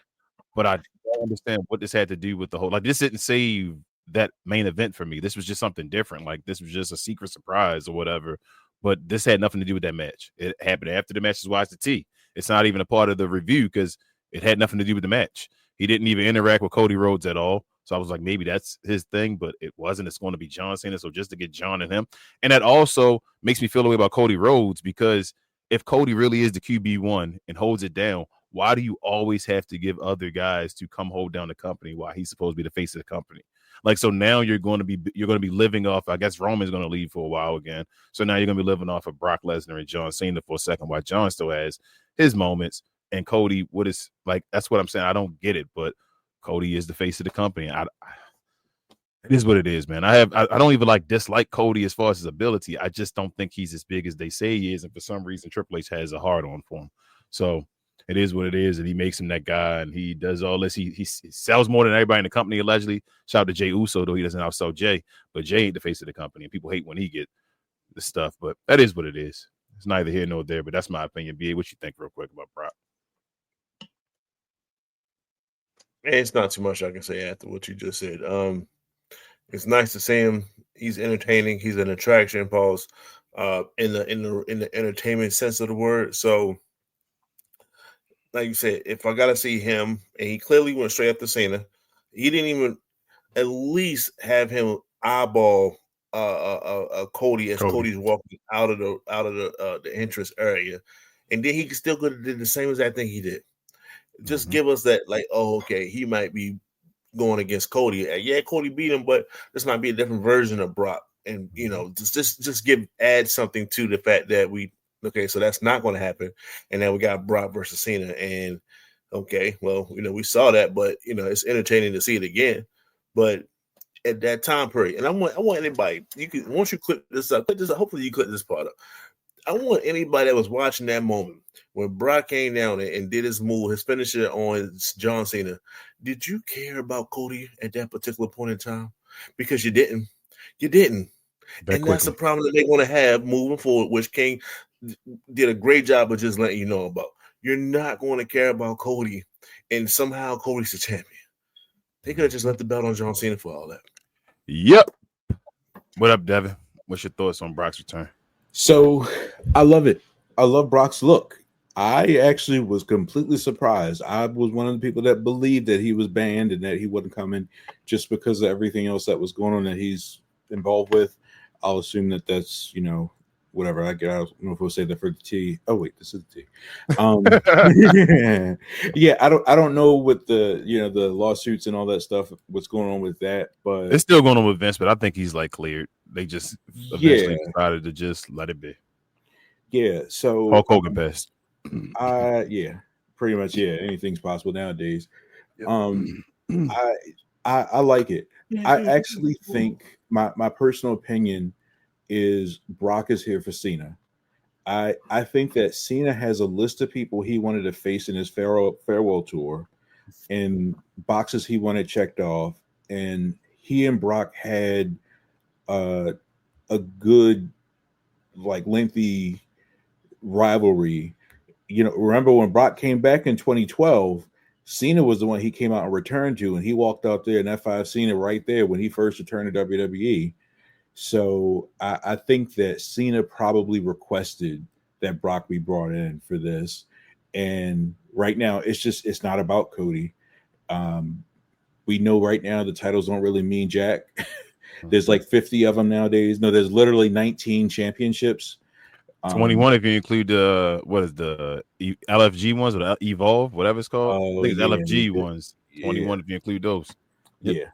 but I don't understand what this had to do with the whole. Like this didn't save that main event for me. This was just something different. Like this was just a secret surprise or whatever. But this had nothing to do with that match. It happened after the match is watched the T. It's not even a part of the review because it had nothing to do with the match. He didn't even interact with Cody Rhodes at all. So I was like, maybe that's his thing, but it wasn't. It's going to be John Cena. So just to get John and him. And that also makes me feel the way about Cody Rhodes, because if Cody really is the QB1 and holds it down, why do you always have to give other guys to come hold down the company while he's supposed to be the face of the company? Like, so now you're going to be living off, I guess Roman's going to leave for a while again. So now you're going to be living off of Brock Lesnar and John Cena for a second while John still has his moments. And Cody, that's what I'm saying. I don't get it, but Cody is the face of the company. It is what it is, man. I don't even dislike Cody as far as his ability. I just don't think he's as big as they say he is. And for some reason, Triple H has a hard on for him. So it is what it is, and he makes him that guy, and he does all this. He sells more than everybody in the company, allegedly. Shout out to Jey Uso, though he doesn't outsell Jay, but Jay ain't the face of the company, and people hate when he get the stuff, but that is what it is. It's neither here nor there, but that's my opinion. B.A., what you think real quick about Brock? It's not too much I can say after what you just said. It's nice to see him. He's entertaining. He's an attraction, pause, in the entertainment sense of the word. So, like you said, if I gotta see him, and he clearly went straight up to Cena, he didn't even at least have him eyeball Cody as Cody's walking out of the entrance area, and then he still could have did the same exact thing he did. Just give us that, like, oh, okay, he might be going against Cody. Yeah, Cody beat him, but this might be a different version of Brock. And just add something to the fact that so that's not going to happen. And then we got Brock versus Cena, and okay, well, we saw that, but it's entertaining to see it again. But at that time period, and I want anybody, once you clip this up, hopefully you clip this part up. I want anybody that was watching that moment when Brock came down and did his move, his finisher on John Cena. Did you care about Cody at that particular point in time? Because you didn't. You didn't. That's a problem that they're going to have moving forward, which King did a great job of just letting you know about. You're not going to care about Cody, and somehow Cody's the champion. They could have just left the belt on John Cena for all that. Yep. What up, Devon? What's your thoughts on Brock's return? So I love it. I love Brock's look. I actually was completely surprised. I was one of the people that believed that he was banned and that he wasn't coming just because of everything else that was going on that he's involved with. I'll assume that that's, whatever. I don't know if we'll say that for the T. Oh, wait, this is the T. Yeah, I don't know with the, the lawsuits and all that stuff, what's going on with that, but it's still going on with Vince, but I think he's cleared. They just eventually decided to just let it be. Yeah, so Hulk Hogan passed. Yeah, pretty much. Yeah, anything's possible nowadays. Yep. I like it. I actually think my personal opinion is Brock is here for Cena. I think that Cena has a list of people he wanted to face in his farewell tour and boxes he wanted checked off, and he and Brock had a good lengthy rivalry. Remember when Brock came back in 2012, Cena was the one he came out and returned to, and he walked out there in F5 Cena right there when he first returned to WWE. So I think that Cena probably requested that Brock be brought in for this. And right now, it's not about Cody. We know right now the titles don't really mean jack. There's 50 of them nowadays. No, there's literally 19 championships. 21 if you include the LFG ones or the Evolve, whatever it's called. I think it's LFG ones. 21 if you include those. Yep. Yeah.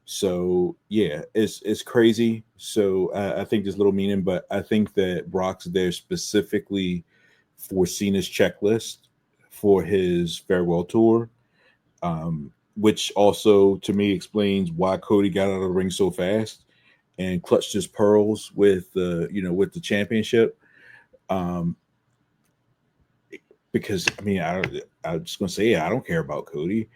So yeah, it's crazy. So I think there's little meaning, but I think that Brock's there specifically for Cena's checklist for his farewell tour, which also to me explains why Cody got out of the ring so fast and clutched his pearls with the championship. Because I'm just gonna say I don't care about Cody,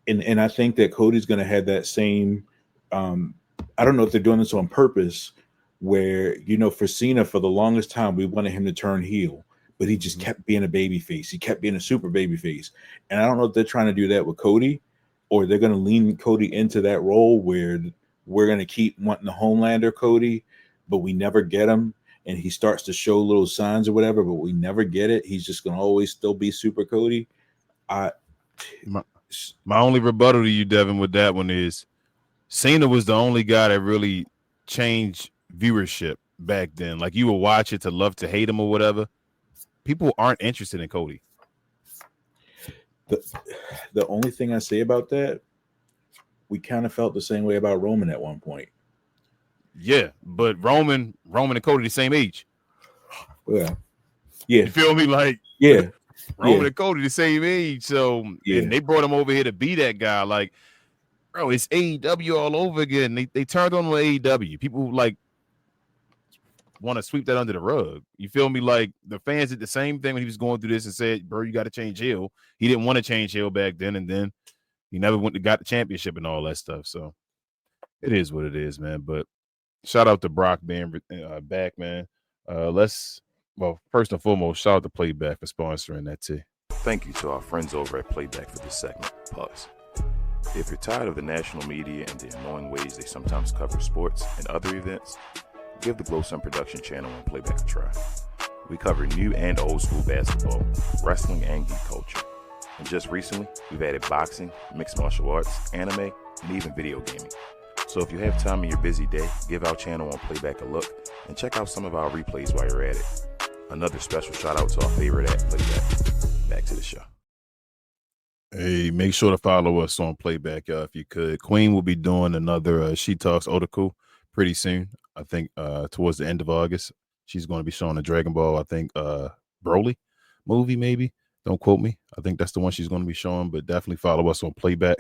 and I think that Cody's gonna have that same. I don't know if they're doing this on purpose, where for Cena for the longest time we wanted him to turn heel, but he just kept being a baby face. He kept being a super baby face, and I don't know if they're trying to do that with Cody, or they're gonna lean Cody into that role where we're gonna keep wanting the Homelander Cody, but we never get him. And he starts to show little signs or whatever, but we never get it. He's just going to always still be Super Cody. My only rebuttal to you, Devin, with that one is Cena was the only guy that really changed viewership back then. You would watch it to love to hate him or whatever. People aren't interested in Cody. The only thing I say about that, we kind of felt the same way about Roman at one point. Yeah, but Roman and Cody the same age. Yeah. You feel me? Roman and Cody the same age. So and they brought him over here to be that guy. Bro, it's AEW all over again. They turned on AEW. People want to sweep that under the rug. You feel me? The fans did the same thing when he was going through this and said, bro, you got to change heel. He didn't want to change heel back then, and then he never got the championship and all that stuff. So it is what it is, man. But shout out to Brock being back, man. First and foremost, shout out to Playback for sponsoring that too. Thank you to our friends over at Playback for this segment. Pause. If you're tired of the national media and the annoying ways they sometimes cover sports and other events, give the Glow Sun Production channel on Playback a try. We cover new and old school basketball, wrestling, and geek culture. And just recently, we've added boxing, mixed martial arts, anime, and even video gaming. So if you have time in your busy day, give our channel on Playback a look and check out some of our replays while you're at it. Another special shout out to our favorite at Playback. Back to the show. Hey, make sure to follow us on Playback, if you could. Queen will be doing another She Talks Otaku pretty soon. I think towards the end of August. She's going to be showing a Dragon Ball, I think, Broly movie, maybe. Don't quote me. I think that's the one she's going to be showing, but definitely follow us on Playback.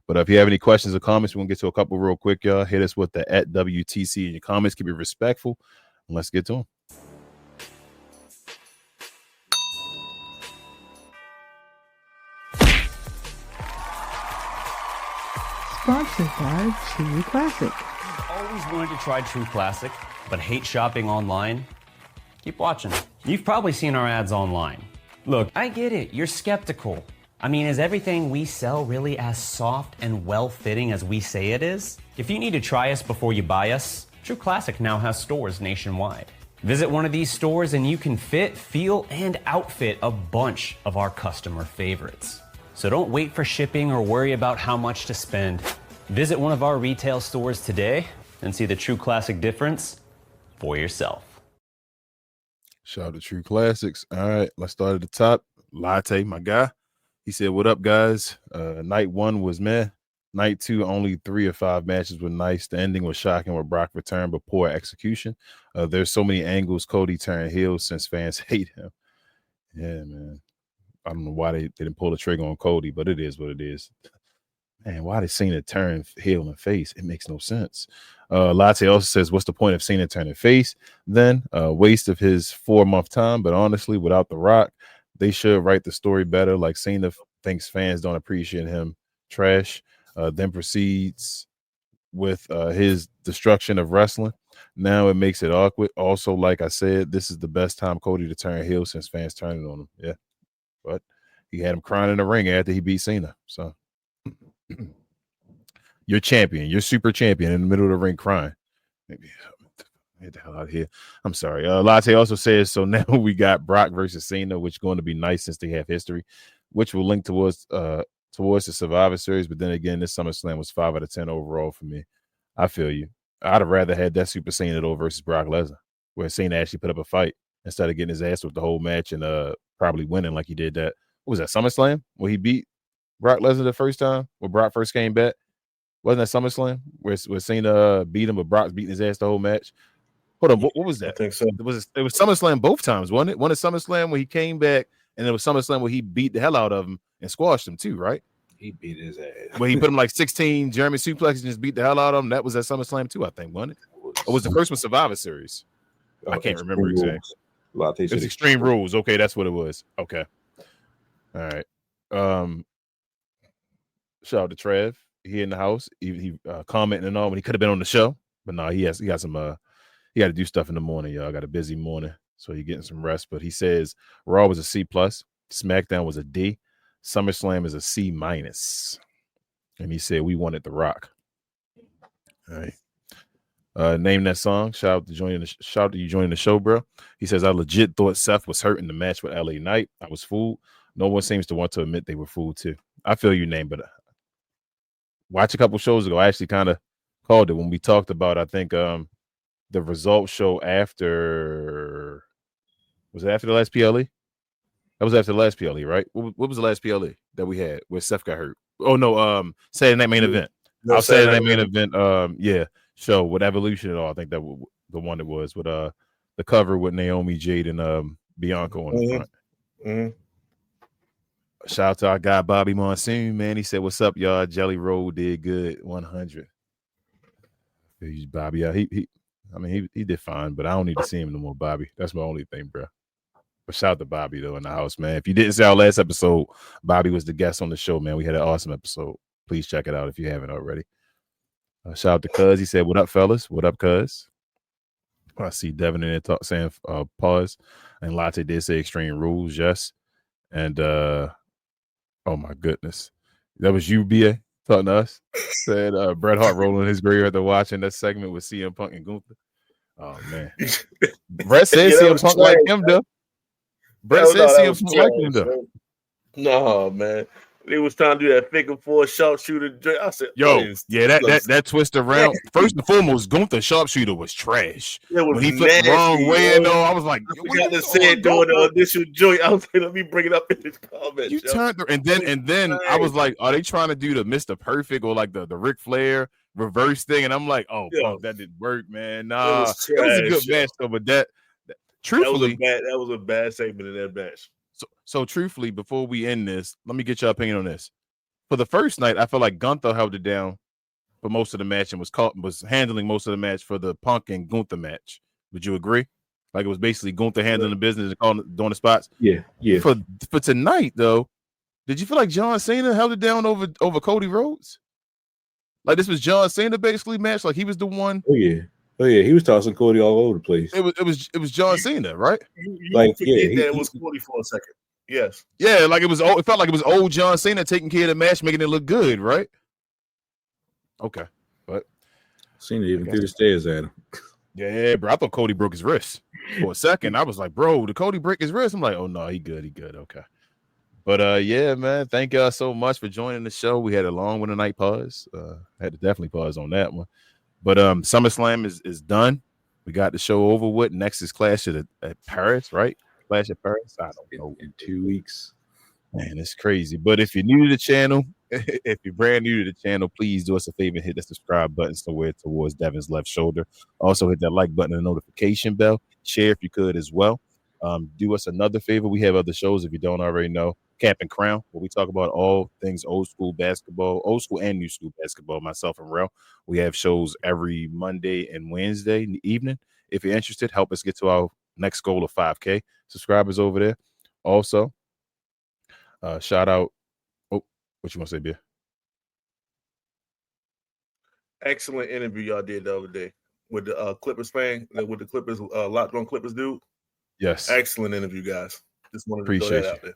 But if you have any questions or comments, we're going to get to a couple real quick, y'all. Hit us with the @WTC in your comments. Keep it respectful, and let's get to them. Sponsored by True Classic. Always wanted to try True Classic, but hate shopping online? Keep watching. You've probably seen our ads online. Look, I get it, you're skeptical. I mean, is everything we sell really as soft and well-fitting as we say it is? If you need to try us before you buy us, True Classic now has stores nationwide. Visit one of these stores and you can fit, feel, and outfit a bunch of our customer favorites. So don't wait for shipping or worry about how much to spend. Visit one of our retail stores today and see the True Classic difference for yourself. Shout out to True Classics. All right, let's start at the top. Latte, my guy. He said, "What up, guys? Night 1 was meh. Night 2, only 3 of 5 matches were nice. The ending was shocking with Brock return, but poor execution. There's so many angles Cody turned heel since fans hate him. Yeah, man. I don't know why they didn't pull the trigger on Cody, but it is what it is. Man, why did Cena turn heel and face? It makes no sense." Latte also says, "What's the point of Cena turning face? Then waste of his 4-month time. But honestly, without The Rock, they should write the story better. Like Cena thinks fans don't appreciate him. Trash. Then proceeds with his destruction of wrestling. Now it makes it awkward. Also, like I said, this is the best time Cody to turn heel since fans turned it on him. Yeah. But he had him crying in the ring after he beat Cena. So you're champion. You're super champion in the middle of the ring crying. Maybe get the hell out of here. I'm sorry. Latte also says, so now we got Brock versus Cena, which is going to be nice since they have history, which will link towards the Survivor Series. But then again, this SummerSlam was 5 out of 10 overall for me. I feel you. I'd have rather had that Super Cena though versus Brock Lesnar, where Cena actually put up a fight instead of getting his ass with the whole match and probably winning like he did that. What was that, SummerSlam? Where he beat Brock Lesnar the first time when Brock first came back? Wasn't that SummerSlam where Cena beat him, but Brock's beating his ass the whole match? Hold on, what was that? I think so. It was SummerSlam both times, wasn't it? One is SummerSlam when he came back, and it was SummerSlam where he beat the hell out of him and squashed him too, right? He beat his ass. Where he put him like 16 German suplexes and just beat the hell out of him. That was at SummerSlam too, I think, wasn't it? Or was the first one Survivor Series? I can't remember exactly. It was Extreme Rules. Okay, that's what it was. Okay. All right. Shout out to Trev. He in the house. He commenting and all when he could have been on the show, but no, he got to do stuff in the morning, y'all. Got a busy morning, so he getting some rest. But he says Raw was a C+, SmackDown was a D, SummerSlam is a C-, and he said we wanted The Rock. All right. Name that song. Shout out to you joining the show, bro. He says, I legit thought Seth was hurt in the match with LA Knight. I was fooled. No one seems to want to admit they were fooled too. I feel your name, but watch a couple shows ago, I actually kind of called it when we talked about, I think, the results show after, was it after the last PLE? That was after the last PLE, right? What was the last PLE that we had where Seth got hurt? Oh, no, Saturday Night Main Event. No, Saturday Night Main Event, yeah, show with Evolution and all. I think that was the one it was with the cover with Naomi, Jade, and Bianca on the front. Mm-hmm. Shout out to our guy Bobby Monsoon, man. He said, "What's up, y'all? Jelly Roll did good, 100." Bobby, yeah, he did fine, but I don't need to see him no more, Bobby. That's my only thing, bro. But shout out to Bobby though in the house, man. If you didn't see our last episode, Bobby was the guest on the show, man. We had an awesome episode. Please check it out if you haven't already. Shout out to Cuz. He said, "What up, fellas? What up, Cuz?" I see Devon in there saying pause, and Latte did say Extreme Rules, yes, and oh my goodness, that was you, BA, talking to us. Said Bret Hart rolling his grave after watching that segment with CM Punk and Gunther. Oh man, Bret said CM Punk like him though. Bret said CM Punk like him though. No man, They was trying to do that figure four sharpshooter. I said, that twist around. First and foremost, Gunther sharpshooter was trash. It was when he flipped the wrong way, I was like, I forgot to say it during the initial joint. I was like, let me bring it up in this comment. You turned, and then I was like, are they trying to do the Mr. Perfect or like the Ric Flair reverse thing? And I'm like, oh, fuck, that didn't work, man. Nah, it was a good match though, but truthfully, that was a bad segment in that match. So truthfully, before we end this, let me get your opinion on this. For the first night, I felt like Gunther held it down for most of the match and was handling most of the match for the Punk and Gunther match. Would you agree? Like it was basically Gunther handling the business and doing the spots. Yeah. For tonight, though, did you feel like John Cena held it down over Cody Rhodes? Like this was John Cena basically match. Like he was the one. Oh yeah. He was tossing Cody all over the place. It was John Cena, right? You like forget that it was Cody for a second. Yes. Yeah, like it felt like it was old John Cena taking care of the match, making it look good, right? Okay, but Cena even threw the stairs at him. Yeah, bro. I thought Cody broke his wrist for a second. I was like, bro, did Cody break his wrist? I'm like, oh no, he good. Okay. But yeah, man, thank y'all so much for joining the show. We had a long one tonight pause. Had to definitely pause on that one. But SummerSlam is done. We got the show over with. Next is Clash at Paris, right? Clash at Paris. I don't know. In 2 weeks. Man, it's crazy. But if you're new to the channel, if you're brand new to the channel, please do us a favor and hit the subscribe button somewhere towards Devon's left shoulder. Also hit that like button and the notification bell. Share if you could as well. Do us another favor. We have other shows if you don't already know. Cap and Crown, where we talk about all things old school basketball, old school and new school basketball, myself and Rel. We have shows every Monday and Wednesday in the evening. If you're interested, help us get to our next goal of 5K subscribers over there. Also, shout out. Oh, what you want to say, Beer? Excellent interview y'all did the other day with the Clippers fan, with the Clippers, Locked On Clippers dude. Yes. Excellent interview, guys. Just wanted to throw that out there.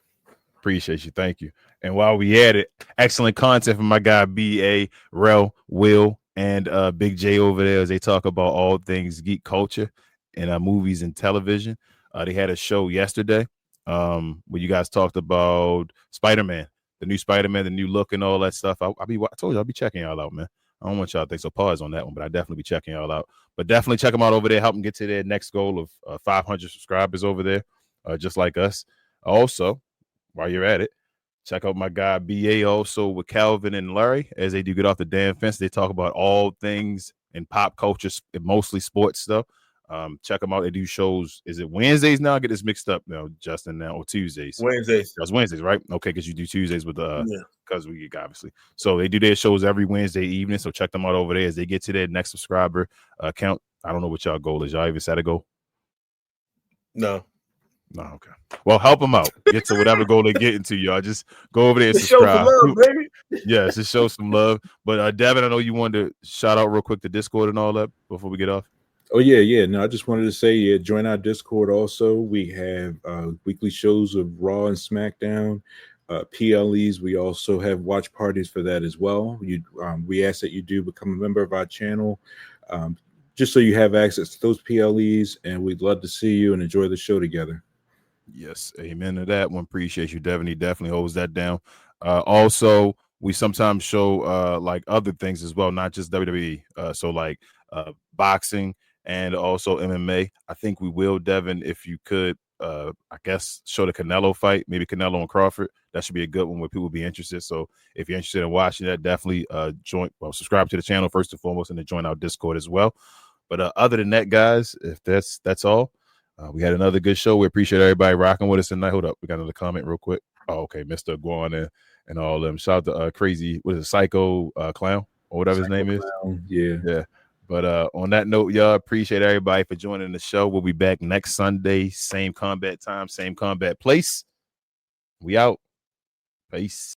Appreciate you. Thank you. And while we at it, excellent content from my guy B.A., Rel, Will, and Big J over there as they talk about all things geek culture and movies and television. They had a show yesterday where you guys talked about Spider-Man, the new Spider-Man, the new look and all that stuff. I told you I'll be checking y'all out, man. I don't want y'all to think so. Pause on that one, but I definitely be checking y'all out. But definitely check them out over there. Help them get to their next goal of 500 subscribers over there, just like us. Also, while you're at it, check out my guy BA also with Calvin and Larry as they do get off the damn fence. They talk about all things in pop culture, mostly sports stuff. Check them out. They do shows. Is it Wednesdays now? I get this mixed up now, Justin, now, or Tuesdays? Wednesdays. That's Wednesdays, right? Okay, because you do Tuesdays with because we get obviously. So they do their shows every Wednesday evening. So check them out over there as they get to their next subscriber count. I don't know what y'all goal is. Y'all even set a goal? No. No, okay. Well, help them out. Get to whatever goal they're getting to, y'all. Just go over there and subscribe. Show some love, baby. Yes, just show some love. But Devin, I know you wanted to shout out real quick the Discord and all that before we get off. Oh, yeah. No, I just wanted to say, join our Discord also. We have weekly shows of Raw and SmackDown, PLEs. We also have watch parties for that as well. We ask that you do become a member of our channel, just so you have access to those PLEs, and we'd love to see you and enjoy the show together. Yes, amen to that one. Appreciate you, Devin. He definitely holds that down. Also, we sometimes show like other things as well, not just WWE. So like boxing and also MMA. I think we will, Devin, if you could, I guess, show the Canelo fight, maybe Canelo and Crawford. That should be a good one where people be interested. So if you're interested in watching that, definitely subscribe to the channel first and foremost, and then join our Discord as well. But other than that, guys, if that's all. We had another good show. We appreciate everybody rocking with us tonight. Hold up. We got another comment real quick. Oh, okay. Mr. Guan and all of them. Shout out to Crazy, what is it, Psycho Clown or whatever his name is. Yeah. But on that note, y'all, appreciate everybody for joining the show. We'll be back next Sunday. Same combat time, same combat place. We out. Peace.